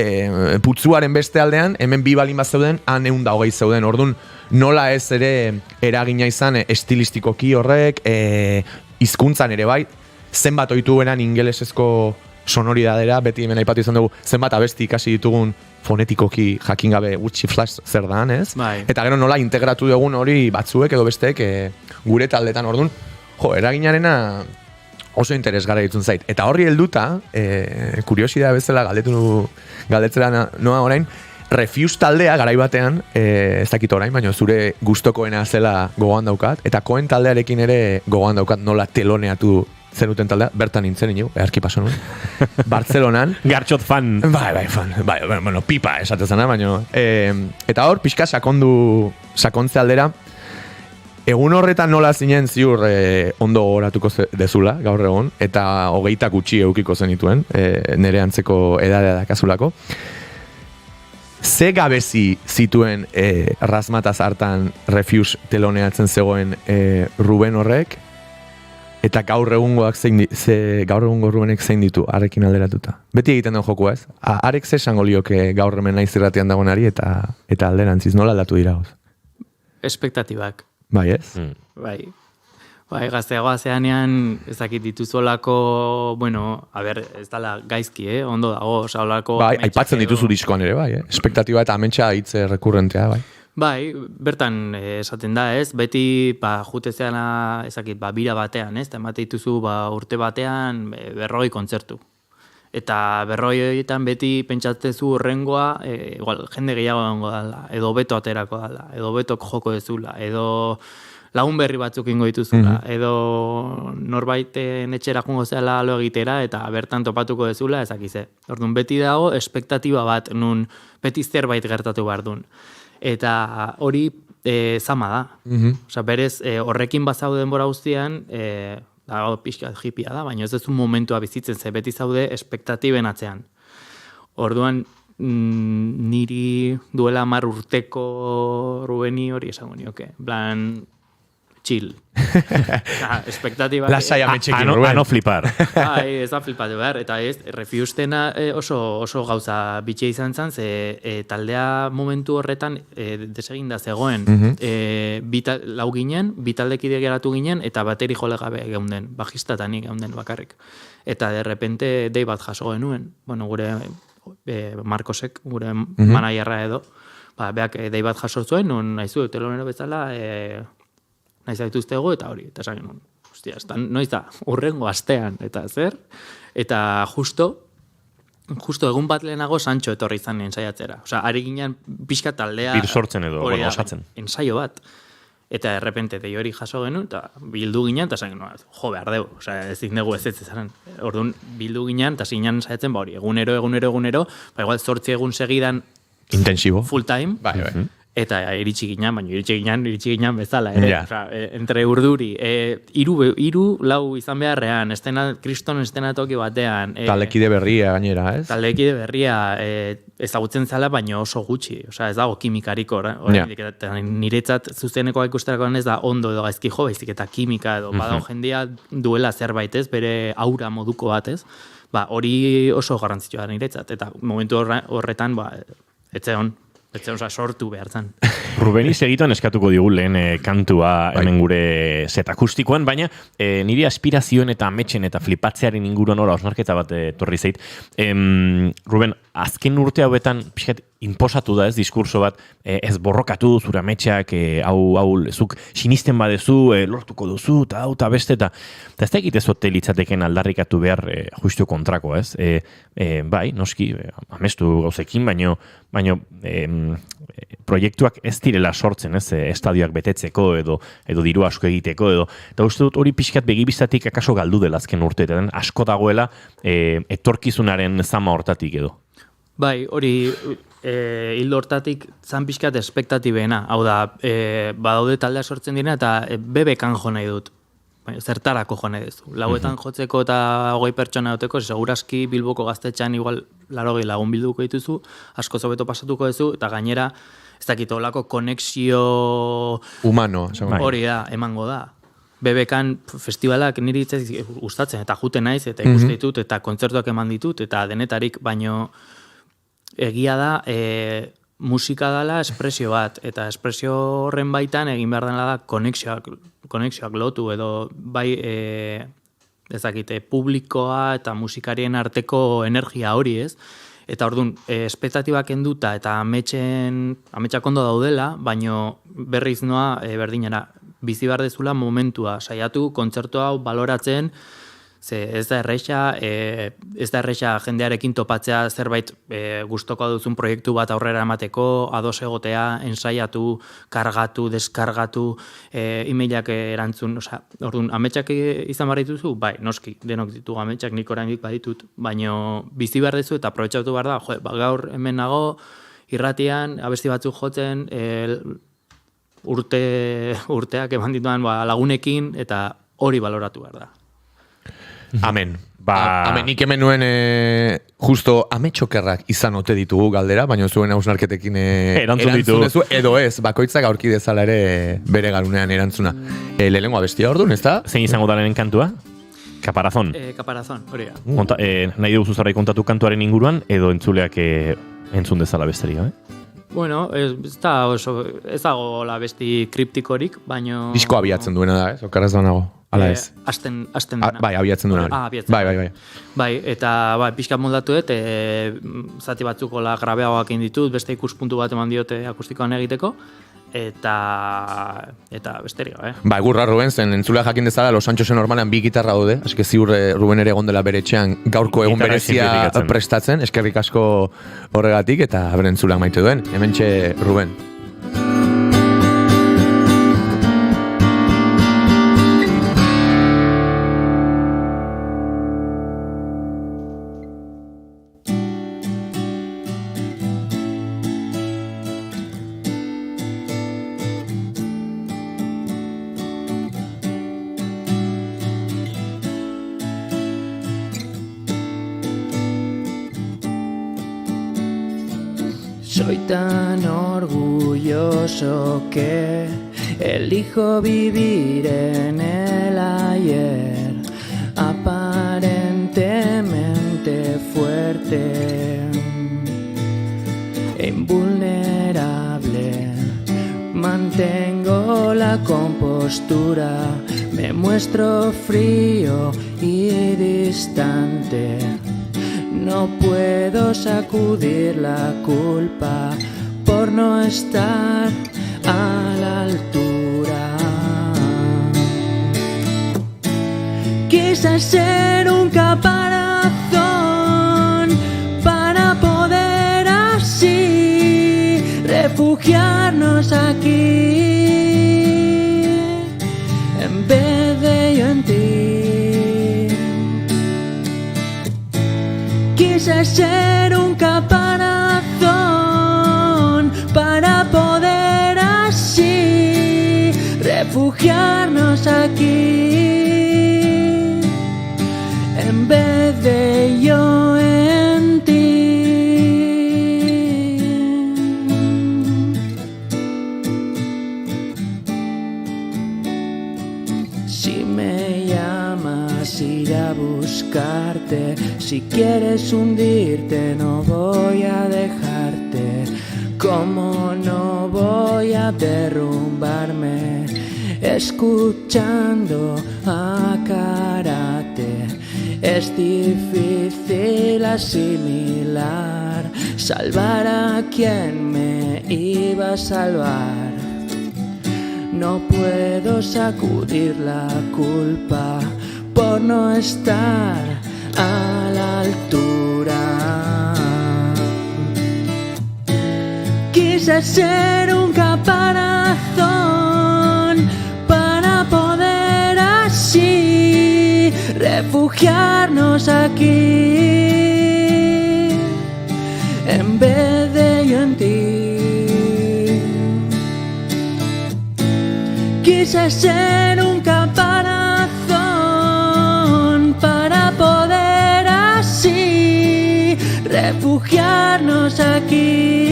putzuaren beste aldean, hemen bi balin bat zeuden, han 120 zeuden, orduan nola ez ere eragina izan estilistikoki horrek, hizkuntzan ere bai, zenbat oitu beran ingelesezko sonoridadera, beti hemen aipatu izan dugu, zenbat abesti ikasi ditugun fonetikoki jakin gabe gutxi flash zer dan, ez? Bai. Eta gero nola integratu dugun hori batzuek edo besteek gure taldetan ordun, eraginarena oso interesgarra ditzen zait. Eta horri helduta, kuriosidea bezala galdetzera noa orain, Refuse taldea garai batean, ez dakit orain, baina zure gustokoena zela gogoan daukat, eta Koen taldearekin ere gogoan daukat nola teloneatu zenuten taldea, bertan nintzen ineu, eharki paso nuen, Bartzelonan. Gartxot fan. Bai, fan. Bai, bueno, pipa esatezana, baina. Eta hor, pixka sakontze aldera, egun horretan nola zinen ziur ondo goratuko dezula, gaur egon, eta 20 gutxi eukiko zenituen, nere antzeko edadea dakazulako. Ze gabezi zituen razmataz hartan Refuse teloneatzen zegoen Ruben horrek, eta gaur egungo Rubenek zein ditu, arekin alderatuta. Beti egiten den jokua, ez? Arek ze esango lioke gaur hemen naiz irratian dagoenari eta alderantziz, nola aldatu dira hoz? Espektatibak. Bai, ez? Bai, gazteagoa zeanean, ezakit dituzolako, bueno, ez dala gaizki, ondo dago, olako... Bai, aipatzen dituzu diskoan ere, bai, Espektatiba eta amentsa hitz rekurrentea, bai. Bai, bertan esaten da, ez? Beti, jute zeana, ezakit, bira batean, ez? Eta emate dituzu, urte batean, 40 kontzertu. Eta 40 horietan beti pentsatzezu horrengoa, igual, jende gehiago dago dala, edo beto aterako dala, edo betok joko dezula, edo lagun berri batzuk ingo dituzula, edo norbaiten etxera jungo zela lo egitera, eta bertan topatuko dezula, ezakize. Orduan, beti dago, espektatiba bat, nun beti zerbait gertatu behar duen. Eta hori zama da. Osa, berez, horrekin bazaude denbora guztian, dago pixka hipia da, baina ez duzun momentua bizitzen, ze beti zaude espektatiben atzean. Orduan, niri duela 10 urteko Rubeni hori esango nioke. Plan, chill. Espektatiba... Lasai ametxekin, Ruben. Ano flipar. Bai, ez da flipatu behar. Eta ez, Refuse-tena oso gauza bitxia izan zen, ze taldea momentu horretan deseginda zegoen. Lau ginen, bi taldekide geratu ginen, eta bateri jole gabe geunden, bajista eta nik geunden bakarrik. Eta de repente dei bat jaso genuen. Bueno, gure Marcosek, gure manaierra edo, beak dei bat jaso zuen, non nahizu, telonero bezala, nahiz zaituztego, eta hori, eta esan genuen, hostia, noiz da, urrengo astean, eta zer, eta justo egun bat lehenago Sancho etorri izan ensaiatzera. Osa, ari ginen pixka taldea... Bir sortzen edo, osatzen. Ensaio bat. Eta errepente dei hori jaso genuen, eta bildu ginen, eta esan genuen, jo, behar dugu, osa, ezin dugu ez zaren. Orduan, bildu ginen, eta zinen ensaiatzen, hori, egunero, igual 8 egun segidan... Intensibo. Full time. Bai. Eta iritsi ginen bezala, entre urduri, 3, 4 izan beharrean, kriston estenatoki batean. Taldekide berria gainera, ez? Taldekide berria ezagutzen zala, baina oso gutxi, ez dago kimikarik niretzat zuzenekoa ikusterakoan ez da ondo edo gaizki jo, baizik eta kimika edo, badago jendia duela zerbait ez, bere aura moduko bat ez, hori oso garrantzitsua da niretzat, eta momentu horretan, etzeon sortu behar zan. Rubeni segituan eskatuko digu lehen kantua hemen gure set akustikoan, baina niri aspirazioen eta ametxen eta flipatzearen inguruan ora osnarketa bat torri zait. Ruben, azken urte hauetan pixkat inposatu da ez, diskurso bat, ez borrokatu zure ametxak, hau zuk sinisten badezu, lortuko duzu, eta beste, eta ez da egitezote litzateken aldarrikatu behar justu kontrako, ez? Bai, noski, amestu gauzekin, baino proiektuak ez direla sortzen, ez, estadioak betetzeko edo diru asko egiteko eta uste dut hori pixkat begibistatik akaso galdu dela azken urteetan, asko dagoela etorkizunaren zama hortatik edo. Bai, hori hildo hortatik zan pixkat espektatibena, hau da, badaude taldea sortzen dira eta bebekan jo nahi dut. Zertarako jo nahi duzu. Lauetan jotzeko eta 20 pertsona duteko, seguraski Bilboko gaztetxean igual 80 lagun bilduko dituzu, asko zobeto pasatuko duzu, eta gainera, ez dakit olako konexio... humano. Hori da, emango da. Bebekan festivalak niri gustatzen, eta jute naiz, eta ikuste ditut, eta kontzertuak eman ditut, eta denetarik, baino egia da, musika dela espresio bat, eta espresio horren baitan egin behar dela da konexioak lotu, edo bai ezakite, publikoa eta musikarien arteko energia hori, ez? Eta orduan, espektatibak enduta eta ametsak ondo daudela, baino berriz noa berdinera, bizi behar dezula momentua, saiatu kontzertu hau baloratzen, ze ez da erresa jendearekin topatzea zerbait gustoko duzun proiektu bat aurrera emateko, ados egotea, ensaiatu, kargatu, deskargatu, emailak erantzun, orduan, ametsak izan behar dituzu? Bai, noski, denok ditugu ametsak, nik oraindik baditut, baino bizi behar dezu eta aprobetxatu behar da, gaur hemen nago, irratian, abesti batzuk jotzen, urteak eman dituan lagunekin, eta hori baloratu behar da. Amen. Amen, nik hemen nuen justo ametxokerrak izan ote ditugu galdera, baina zuen hausnarketekin erantzun edo ez, bakoitzak aurki dezala ere bere garunean erantzuna. Lehenengo abestia orduan, ez da? Zein izango da lehen kantua? Kaparazon. Kaparazon, hori da. Nahi dugu zuzarrai kontatu kantuaren inguruan, edo entzuleak entzun dezala besteria, Bueno, ez dago la besti kriptikorik, baino... Disko abiatzen duena da, okaraz da nago. Ala ez. Asten dena. Bai, abiatzen duena. Bai. Bai, eta pixka moldatu dut, zati batzuko grabeagoak ditut, beste ikuspuntu bat eman diote akustikoan egiteko, eta besterik, Bai, gurra Ruben, zen entzulea jakin dezala Los Sanchosen normalean bi gitarra daude, así que ziur Ruben ere egon dela bere etxean gaurko egun berezia prestatzen, eskerrik asko horregatik, eta bere entzuleak maite duen. Hementxe Ruben. Soy tan orgulloso que elijo vivir en el ayer, aparentemente fuerte e invulnerable. Mantengo la compostura, me muestro frío y distante. No puedo sacudir la culpa por no estar a la altura. Quise ser un caparazón para poder así refugiarnos aquí en vez de yo en ti. Quise ser un caparazón para poder así refugiarnos aquí en vez de yo en ti. Si me llamas iré a buscarte. Si quieres hundirte no voy a dejarte. ¿Cómo no voy a derrumbarme escuchando a Karate? Es difícil asimilar, salvar a quien me iba a salvar. No puedo sacudir la culpa por no estar a la altura. Quise ser un caparazón para poder así refugiarnos aquí en vez de yo en ti. Quise ser un caparazón para poder así refugiarnos aquí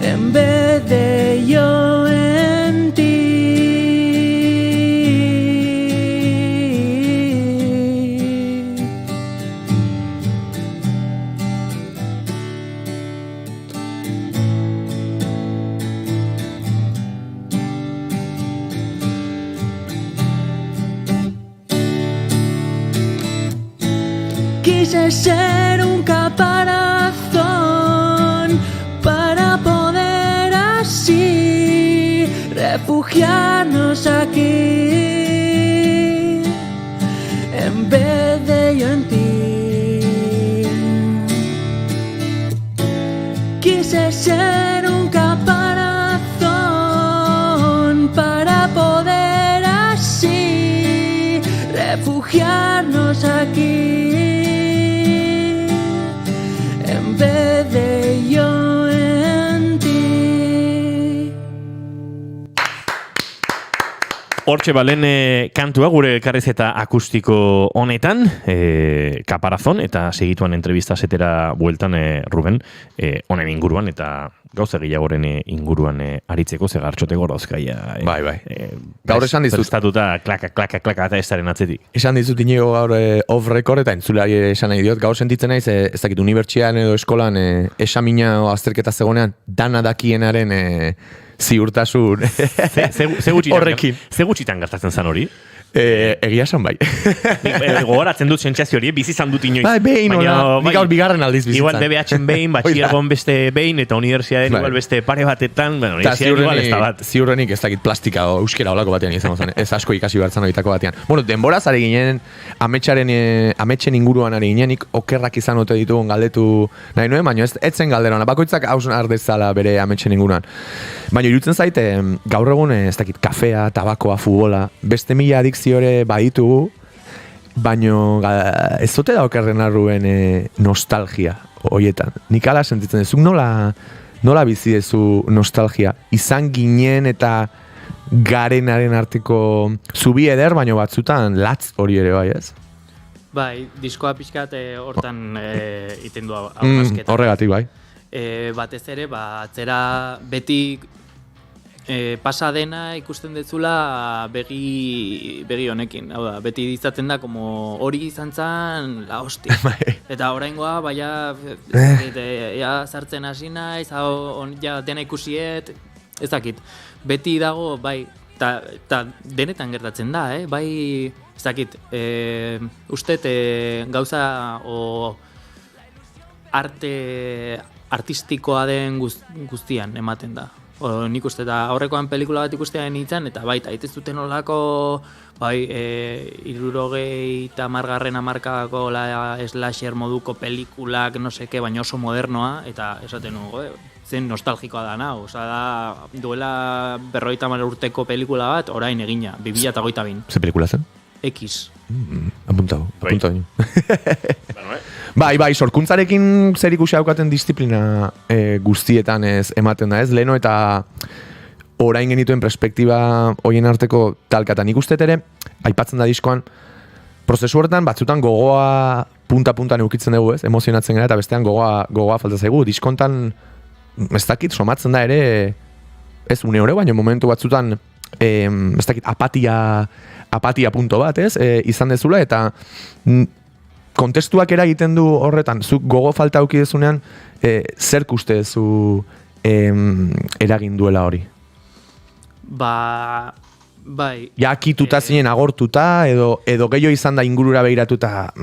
en vez de yo en ti. Quise ser un caparazón para poder así refugiarnos aquí en vez de yo en ti. Quise ser un caparazón para poder así refugiarnos aquí en vez de yo en ti. Hortxe balen kantua gure elkarrizeta akustiko honetan, kaparazon, eta segituan entrevista zetera bueltan, Ruben, honen inguruan, eta gauza gehiagoren inguruan aritzeko, ze gartxote gorozkaia. Bai. Gaur esan dizut. Prestatuta, klaka, eta estaren atzetik. Esan dizut inigo gaur off record, eta entzulari esan nahi diot, gaur sentitzen naiz, ez dakit, unibertsian edo eskolan esamina o azterketa zegonenean, dana dakienaren ziurtasun horrekin. Ze gutxitan gertatzen zan hori? Egia esan bai. Gogoratzen dut sentsazio hori, bizi izan dut inoiz. Bai, behin, nik gaur bigarren aldiz bizitzan. Igual DBH-en behin, batxiergon beste behin, eta universidaden igual beste pare batetan, bueno, universidaden igual ez da bat. Ziurrenik ez dakit plastika o euskera olako batean izango zen, ez asko ikasi bertzan horietako batean. Bueno, denboraz ari ginen, ametxen inguruan ari ginenik, okerrak izan ote ditugun galdetu nahi nuen, baina ez zen galderona, bakoitzak hausen ardezala bere ametxen inguruan. Baina irutzen zaite, gaur egun ez dakit, kafea, tabakoa, futbola, beste mila adikziore baditugu, baino ez zote da okerren arruen nostalgia hoietan. Nik ala sentitzen dezuk nola bizi dezu nostalgia. Izan ginen eta garenaren arteko zubi eder, baino batzutan latz hori ere bai, ez? Bai, diskoa pixkat hortan iten du aurrazketa. Horregatik bai. Batez ere, atzera beti pasa dena ikusten dezula begi honekin. Hau da, beti izaten da, como hori izan zan, la hostia. Eta oraingoa, baina sartzen hasi naiz, ja dena ikusiet, ez dakit. Beti dago, bai, eta denetan gertatzen da, bai, ez dakit, ustet gauza o artistikoa den guztian ematen da. Nik uste eta aurrekoan pelikula bat ikustean nintzen, eta baita, ez duten olako, bai, 70 margarren amarkadako slasher moduko pelikulak, no seke, baina oso modernoa, eta esaten nugu, zen nostalgikoa da nahu, oza da, duela 50 urteko pelikula bat, orain egina, 2022. Ze pelikula zen? X. Apuntau. Bai, sorkuntzarekin zer ikusi daukaten disiplina guztietan ez ematen da ez, leheno eta orain genituen perspektiba hoien arteko talkatan ikusten ere, aipatzen da diskoan, prozesu horretan batzutan gogoa punta-puntan eukitzen dugu ez, emozionatzen gara eta bestean gogoa falta zaigu, diskontan ez dakit, somatzen da ere, ez une hori, baina momentu batzutan ez dakit, apatia punto bat ez, izan dezula eta kontestuak eragiten du horretan, zuk gogo falta auki dezunean, zer uste zu eragin duela hori? Bai. Ja, akituta zinen agortuta, edo gehiago izan da ingurura behiratuta,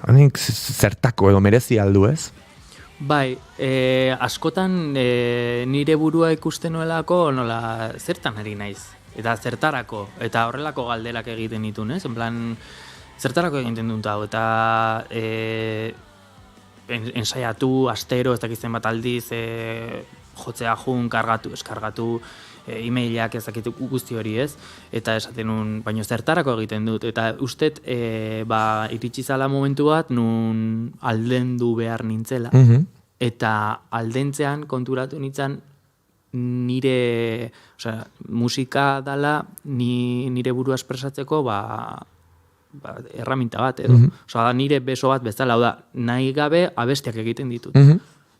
honik zertako edo merezi aldu ez? Bai, askotan nire burua ikusten nuelako nola zertan ari naiz, eta zertarako, eta horrelako galderak egiten ditun, ez? En plan, zertarako egiten dut hau, eta ensaiatu, astero, ez dakizten bat aldiz, jotzea jun, kargatu, eskargatu, e-mailak ez dakitu guzti hori ez, eta esaten nun, baina zertarako egiten dut, eta ustet, iritsi zala momentu bat, nun aldendu behar nintzela, eta aldentzean konturatu nintzen nire, osea, musika dala nire burua espresatzeko, erraminta bat, edo. Osea, da nire beso bat bezala, hau da, nahi gabe abestiak egiten ditut.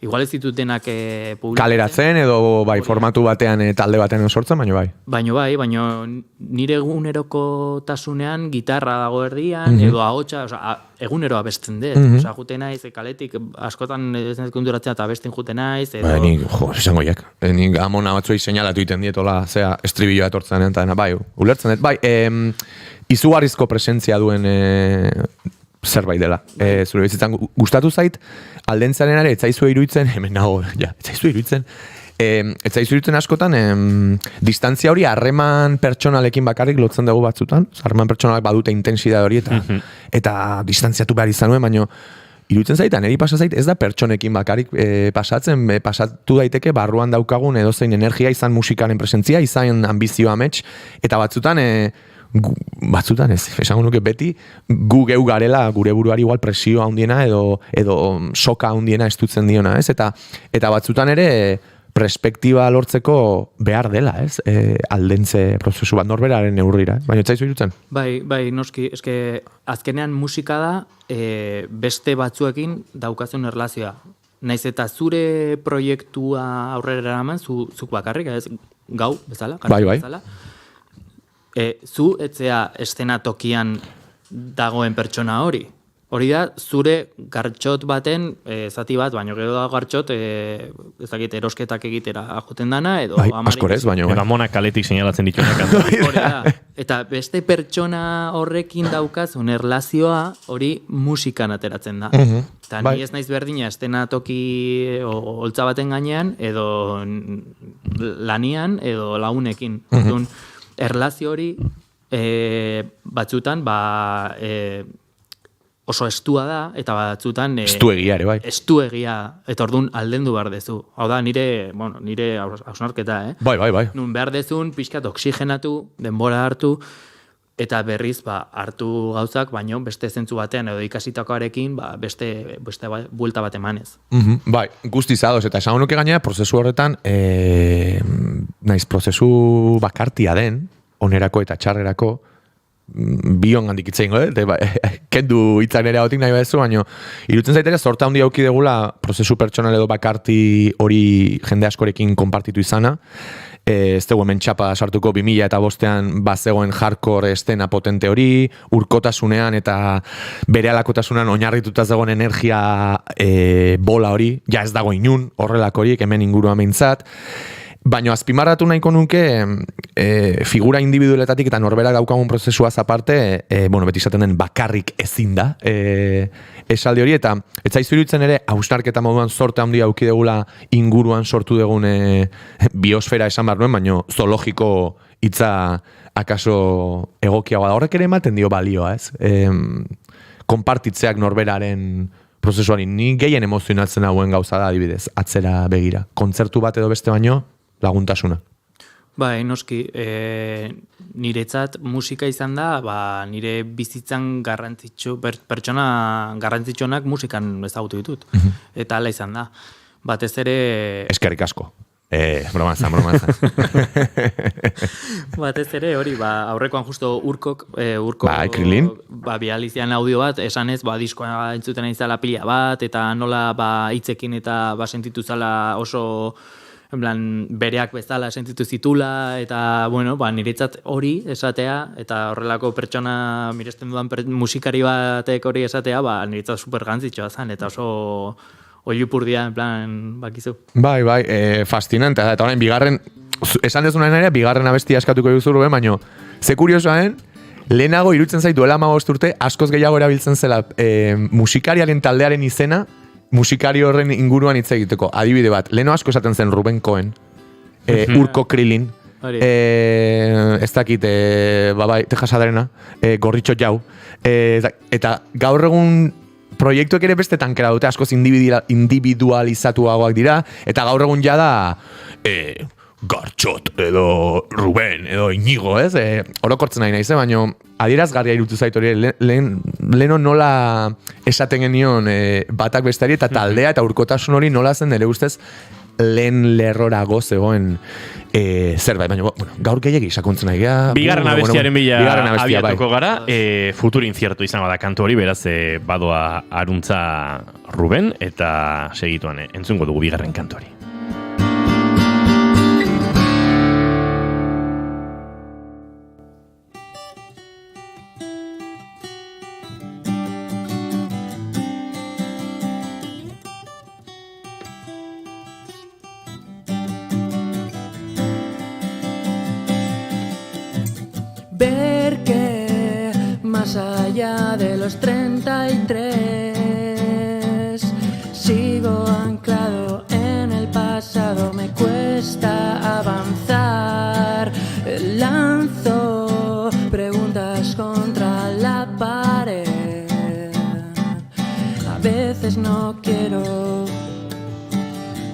Igual ez ditut denak publikatzen. Kaleratzen edo bai, formatu batean talde batean sortzen, baina bai. Baina nire egunerokotasunean gitarra dago erdian, edo ahotsa, osea, egunero abesten dut. Osea, jute naiz, kaletik askotan ez naiz konturatzen eta abesten jute naiz. Bai, nik, esango jak. Nik amona batzuei seinalatu iten dietola, zea, estribilloa etortzen eta bai, ulertzen dut. Bai, izugarrizko presentzia duen zerbait dela. Zure bizitzan gustatu zait, aldentzaren ere, etzaizu iruditzen, hemen nago, etzaizu iruditzen, askotan, distantzia hori harreman pertsonalekin bakarrik lotzen dugu batzutan, harreman pertsonalak badute intensidade hori eta distantziatu behar izan nuen, baino iruditzen zait, niri pasa zait, ez da pertsonekin bakarrik pasatzen, pasatu daiteke barruan daukagun edozein energia, izan musikaren presentzia, izan ambizioa amets, eta batzutan ez, esango nuke beti, gu geu garela gure buruari igual presioa handiena edo soka handiena estutzen diona, ez? Eta batzutan ere perspektiba lortzeko behar dela, ez? Aldentze prozesu bat norberaren neurrira, baina etzaizu irutzen? Bai, noski, eske azkenean musika da beste batzuekin daukazun erlazioa. Naiz eta zure proiektua aurrera eraman, zuk bakarrik, ez? Gau, bezala, bezala. Zu etzea eszenatokian dagoen pertsona hori. Hori da, zure gartxot baten zati bat, baino gero da gartxot, ezakit, erosketak egitera joten dana, edo... Bai, askorez, baino. Eta mona kaletik señalatzen dituenak. Hori da. Eta beste pertsona horrekin daukazun erlazioa hori musikan ateratzen da. Eta ni ez naiz berdina eszenatoki holtza baten gainean, edo lanian, edo launekin. Erlazio hori batzutan, oso estua da, eta batzutan... Estuegia ere, bai. Estuegia, eta orduan aldendu behar dezu. Hau da, nire hausnarketa, Bai. Nun behar dezun, pixkat oxigenatu, denbora hartu, eta berriz, hartu gauzak, baino beste zentzu batean, edo ikasitakoarekin, beste buelta bat emanez. Bai, guztiz ados, eta esan honuke gainera, prozesu horretan, naiz prozesu bakartia den, onerako eta txarrerako, bion gandik itzein, kendu hitzak nire hautik nahi badezu, baina irutzen zaitere zorta handi auki degula prozesu pertsonal edo bakarti hori jende askorekin konpartitu izana. Ez dugu hemen txapa sartuko 2005an bazegoen hardcore estena potente hori, urkotasunean eta berehalakotasunean oinarrituta zegoen energia bola hori, ja ez dago inun horrelako horiek hemen inguruan behintzat. Baina azpimarratu nahiko nuke figura individualetatik eta norberak daukagun prozesuaz aparte, beti izaten den bakarrik ezin da esaldi hori, eta etzaizu iruditzen ere hausnarketa moduan zorte handia auki degula inguruan sortu dugun biosfera esan behar nuen, baina zoologiko hitza akaso egokiagoa da. Horrek ere ematen dio balioa, ez? Konpartitzeak norberaren prozesuari, ni gehien emozionatzen hauen gauza da adibidez, atzera begira. Kontzertu bat edo beste baino, laguntasuna. Bai, noski, niretzat musika izan da, nire bizitzan pertsona garrantzitsuenak musikan ezagutu ditut. Eta hala izan da. Batez ere... Eskerrik asko. Bromanzan. Batez ere, hori, aurrekoan justo urkok, Krilin. Bializian audio bat, esanez, diskoa entzuten izala pila bat, eta nola hitzekin eta sentitu zala oso bereak bezala sentitu zitula, eta, niretzat hori esatea, eta horrelako pertsona miresten dudan musikari batek hori esatea, niretzat super gantzitsua zen, eta oso oilupurdia, bakizu. Bai, fascinante, eta orain, bigarren, esan dezunaen ere, bigarren abestia eskatuko duzuru, baina, ze kuriosoaen, lehenago irutzen zait duela 15 urte, askoz gehiago erabiltzen zela musikariaren taldearen izena, musikari horren inguruan hitz egiteko. Adibide bat, leheno asko esaten zen Ruben Cohen, Urko Krilin, ez dakit, Texas Adrena, Gorritxo Jau, eta gaur egun proiektuek ere beste tankera dute, askoz individualizatuagoak dira, eta gaur egun jada Gartxot, edo Ruben, edo Inigo, ez? Orokortzen nahi naiz, baina adierazgarria irutu zaitu hori, leheno nola esaten genion batak bestari, eta taldea eta urkotasun hori nola zen ere ustez lehen lerrorago zegoen zerbait, baina gaur gehiagi sakontzen nahi. Bigarren abestiaren bila abiatuko gara, futuro incierto izango da kantu hori, beraz badoa aruntza Ruben, eta segituan entzungo dugu bigarren kantu hori. Ver que más allá de los 30 93. Sigo anclado en el pasado, me cuesta avanzar. Lanzo preguntas contra la pared. A veces no quiero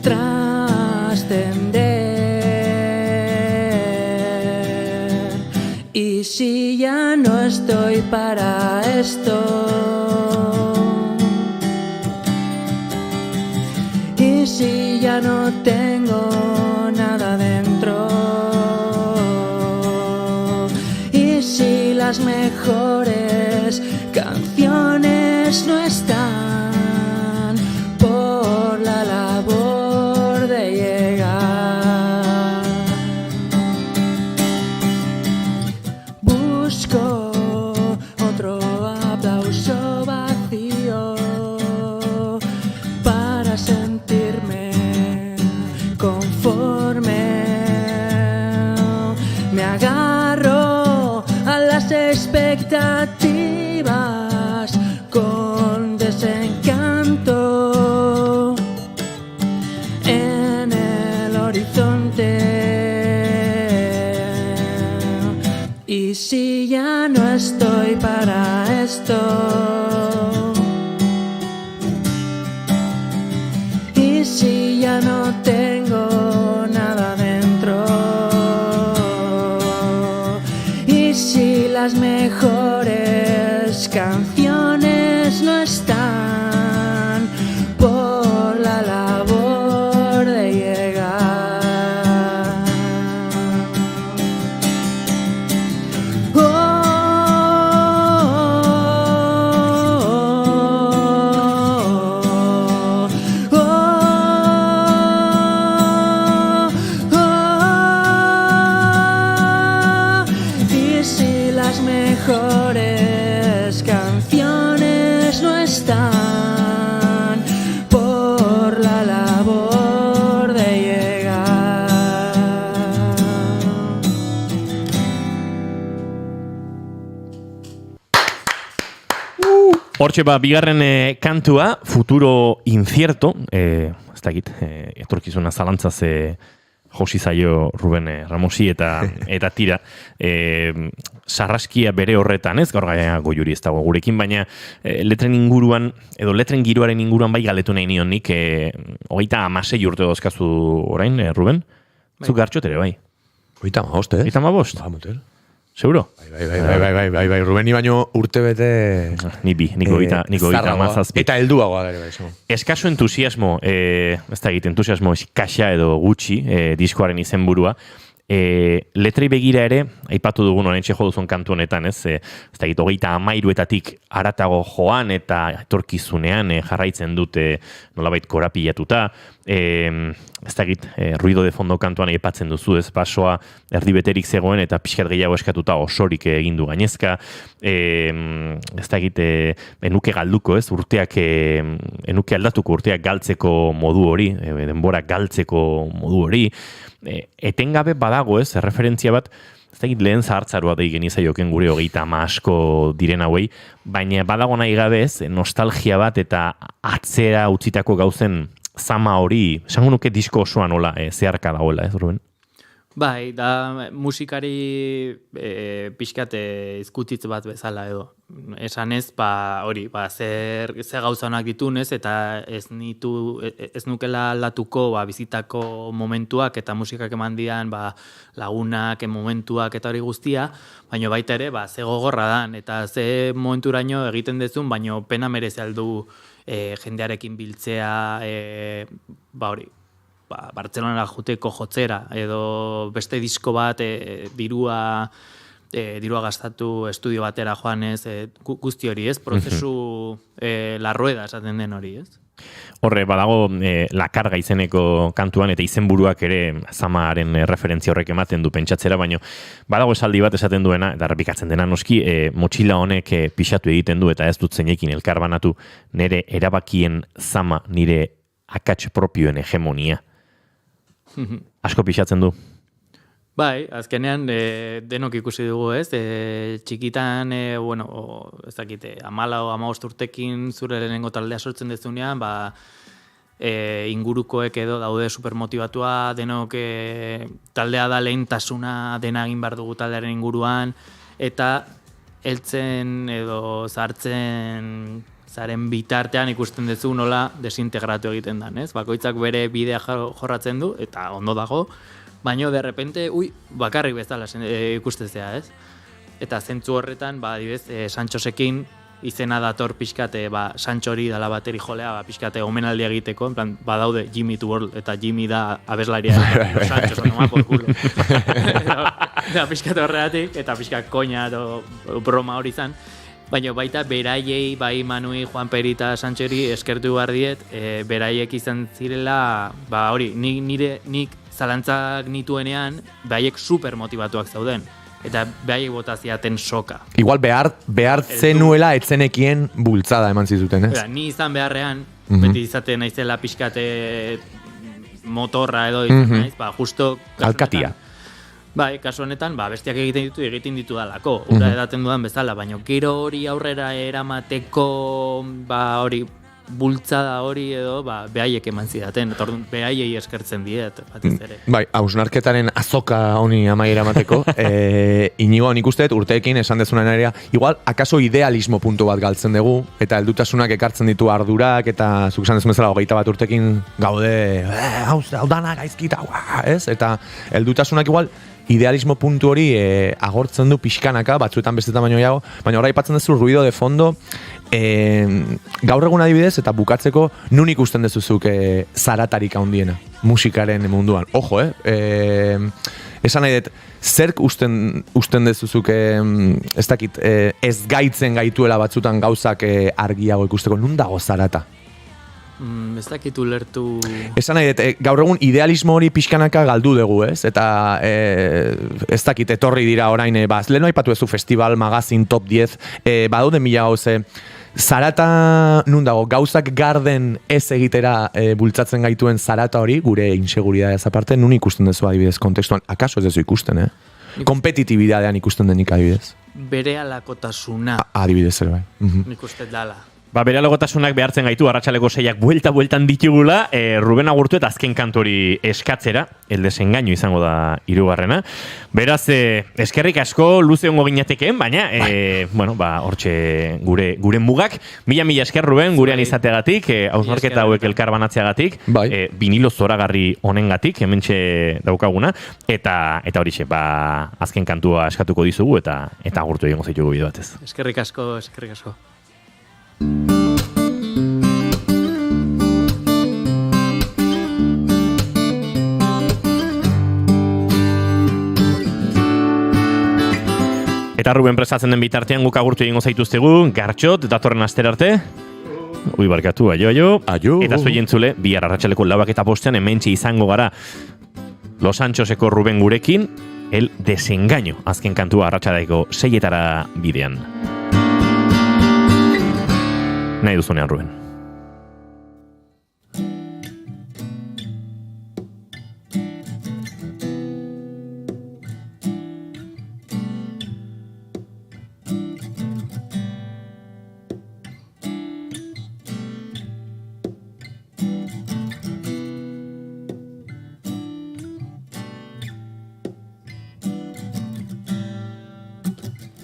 trascender. Y si ya no estoy para esto, y si ya no tengo nada dentro, y si las mejores canciones no están por la labor de llegar, busco otro aplauso vacío para sentirme conforme. Me agarro a las expectativas con desencanto en el horizonte. Y si ya no estoy para esto, y si ya no tengo nada dentro, y si las mejores canciones no están por la labor de llegar. Y si las mejores canciones no están por la labor de llegar. Hortxe bigarren kantua, Futuro Incierto, ez dakit, etorkizuna zalantzaz josi zaio Ruben Ramosi eta tira, sarraskia bere horretan, ez gaur gaia Goiuri ez dago gurekin, baina letren inguruan, edo letren giroaren inguruan bai galetu nahi nion nik, 36 urte dozkazu orain, Ruben? Zuk gartxot ere, bai? 35, ez? 35? Ba, motel. Seguro? Bai, Rubeni baino urte bete... Niko mazazpi. Eta helduagoa ere, bai. Eskaso entusiasmo, ez da egiten, entusiasmo kaxa edo gutxi, diskoaren izenburua, letrei begira ere, aipatu dugun oraintxe jo duzun kantu honetan, ez da egit, 33etatik aratago joan eta etorkizunean jarraitzen dute nolabait korapilatuta, ez da egit, ruido de fondo kantuan aipatzen duzu, ez basoa erdibeterik zegoen eta pixkat gehiago eskatuta osorik egin du gainezka, ez da egit, enuke galduko, ez, urteak, enuke aldatuko urteak galtzeko modu hori, denbora galtzeko modu hori, etengabe badago, ez, referentzia bat, ez dakit lehen zahartzarua dei genizaioken gure 30 asko diren hauei, baina badago nahi gabe, ez, nostalgia bat eta atzera utzitako gauzen zama hori, esango nuke disko osoan nola, zeharka dagoela, ez, Ruben? Bai, da musikari pixkat izkutitz bat bezala edo. Esan ez, hori, zer gauza honak ditun ez, eta ez nukela aldatuko bizitako momentuak eta musikak eman dian lagunak, momentuak eta hori guztia, baina baita ere, ze gogorra dan, eta ze momenturaino egiten dezun, baina pena merezi aldu jendearekin biltzea, hori, Bartzelonara juteko jotzera, edo beste disko bat dirua gastatu estudio batera joanez, guzti hori, ez? Prozesu la rueda esaten den hori, ez? Horre, badago La Carga izeneko kantuan eta izenburuak ere zamaren referentzia horrek ematen du pentsatzera, baino badago esaldi bat esaten duena, eta errepikatzen dena noski, motxila honek pixatu egiten du eta ez dut zeinekin elkarbanatu, nire erabakien zama, nire akats propioen hegemonia. Asko pixatzen du? Bai, azkenean denok ikusi dugu, ez? Txikitan, ez dakite, 14 o 15 urtekin zure lehenengo taldea sortzen dezunean, ingurukoek edo daude supermotibatua, denok taldea da lehentasuna dena egin behar dugu taldearen inguruan, eta heltzen edo zartzen zaren bitartean ikusten duzu nola desintegratu egiten dan, ez? Bakoitzak bere bidea jorratzen du, eta ondo dago, baina de repente, bakarrik bezala ikustezea, ez? Eta zentzu horretan, adibidez, Santxosekin izena dator pixkate, Santxo hori dala bateri jolea, pixkate omenaldia egiteko, en plan, badaude Jimmy to World, eta Jimmy da abeslaria, Santxo, sonoma por culo. Eta pixkate horregatik, eta pixkat koina edo broma hori izan, baina baita beraiei, bai Manui, Juan Peri eta Santxori eskertu behar diet, beraiek izan zirela, hori, nik zalantzak nituenean, behaiek super motivatuak zauden. Eta behaiek botaziaten soka. Igual behar zenuela etzenekien bultzada eman zizuten, ez? Ni izan beharrean, beti izaten naizela pixkate motorra edo izan naiz, justo... Alkatia. Bai, kasu honetan, bestiak egiten ditu dalako, ura edaten dudan bezala, baina gero hori aurrera eramateko, hori, bultzada hori edo, behaiek eman zidaten, eta orduan behaiei eskertzen diet, batez ere. Bai, hausnarketaren azoka honi amaiera mateko, Inigo, nik usteet urteekin esan dezunan ere, igual, akaso idealismo puntu bat galtzen dugu, eta heldutasunak ekartzen ditu ardurak, eta zuk esan dezun bezala, 21 urtekin gaude, hau dana gaizkita, ez? Eta heldutasunak igual, idealismo puntu hori agortzen du pixkanaka, batzuetan bestetan baino gehiago, baina horra ipatzen duzu ruido de fondo, gaur egun adibidez, eta bukatzeko, nun ikusten dezuzuk zaratarik handiena, musikaren munduan. Ojo, esan nahi dut, zerk usten dezuzuk, ez dakit, ez gaitzen gaituela batzutan gauzak argiago ikusteko, nun dago zarata? Ez dakit ulertu... Esan nahi dut, gaur egun idealismo hori pixkanaka galdu dugu, ez? Eta ez dakit etorri dira orain, leheno aipatu ezu festival, magazin, top 10, badaude mila gauze, zarata nun dago, gauzak garden ez egitera bultzatzen gaituen zarata hori, gure inseguridadez aparte, nun ikusten dezu adibidez kontekstuan, akaso ez dezu ikusten, kompetitibidadean ikusten denik adibidez. Bere alakotasuna. Adibidez ere bai. Nik uste dala. Bere alogotasunak behartzen gaitu, arratsaleko 6ak bueltan ditugula, Ruben agurtu eta azken kantori eskatzera, El desengaño izango da 3. Beraz, eskerrik asko luze ongo ginatekeen, baina, hortxe gure mugak. Mila esker, Ruben, gurean izateagatik, hausnarketa hauek elkar banatzeagatik, vinilo zoragarri honengatik, hementxe daukaguna, eta horixe, azken kantua eskatuko dizugu, eta agurtu egingo zaitugu bide batez. Eskerrik asko. Eta Ruben prestatzen den bitartean guk agurtu egingo zaituztegu, Gartxot, datorren astera arte. Barkatu, aio. Eta zuen entzule, bihar arratsaleko 4:05 hementxe izango gara Los Antxoseko Ruben gurekin, El desengaño, azken kantua arratsaleko 6 bidean. Nahi duzunean, Ruben.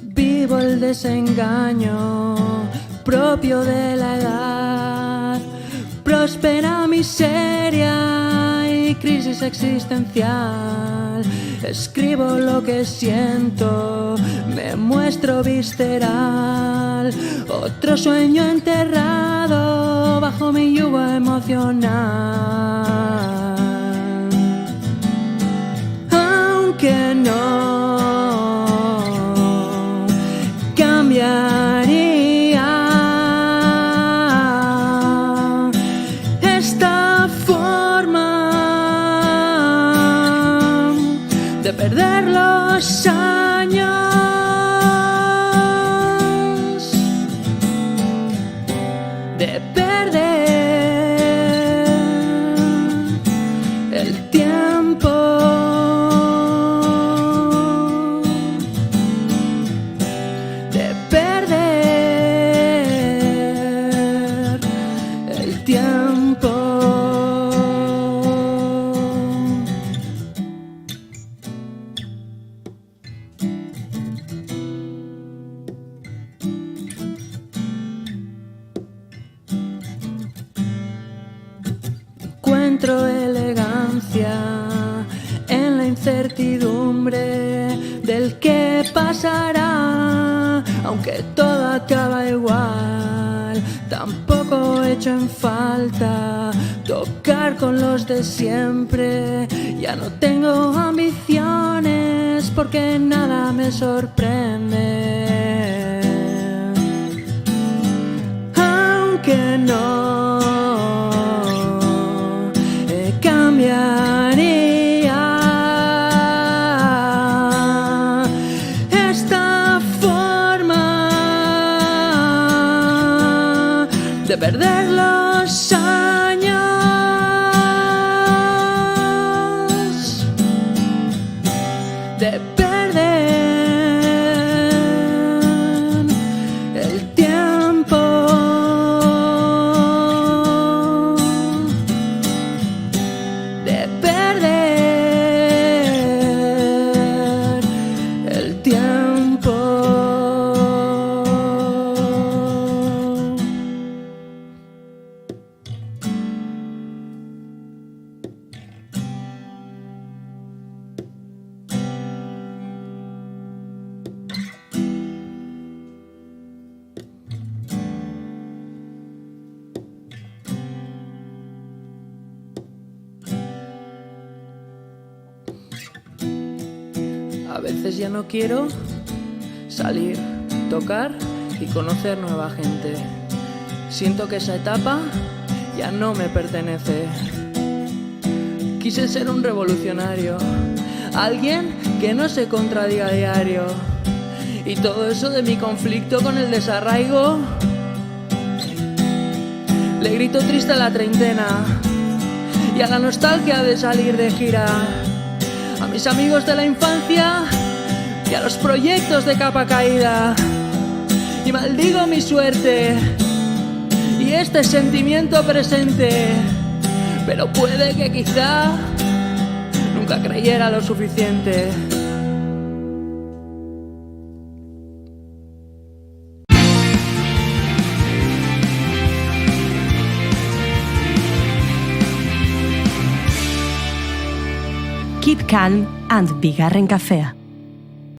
Vivo el desengaño propio de la edad, próspera miseria y crisis existencial. Escribo lo que siento, me muestro visceral, otro sueño enterrado bajo mi yugo emocional. Aunque no cambiaría esta forma de perder los años, de perder el tiempo. inocencia en la incertidumbre del que pasará, aunque todo acaba igual. Tampoco echo en falta tocar con los de siempre. Ya no tengo ambiciones porque nada me sorprende. Aunque no cambiaría esta forma de perder los años, de perder el tiempo, de perder el tiempo. A veces ya no quiero salir, tocar y conocer nueva gente. Siento que esa etapa ya no me pertenece. Quise ser un revolucionario, alguien que no se contradiga a diario. Y todo eso de mi conflicto con el desarraigo, le grito triste a la treintena y a la nostalgia de salir de gira, a mis amigos de la infancia y a los proyectos de capa caída. Y maldigo mi suerte y este sentimiento presente, pero puede que quizá nunca creyera lo suficiente. Keep Calm and Bigarren Kafea.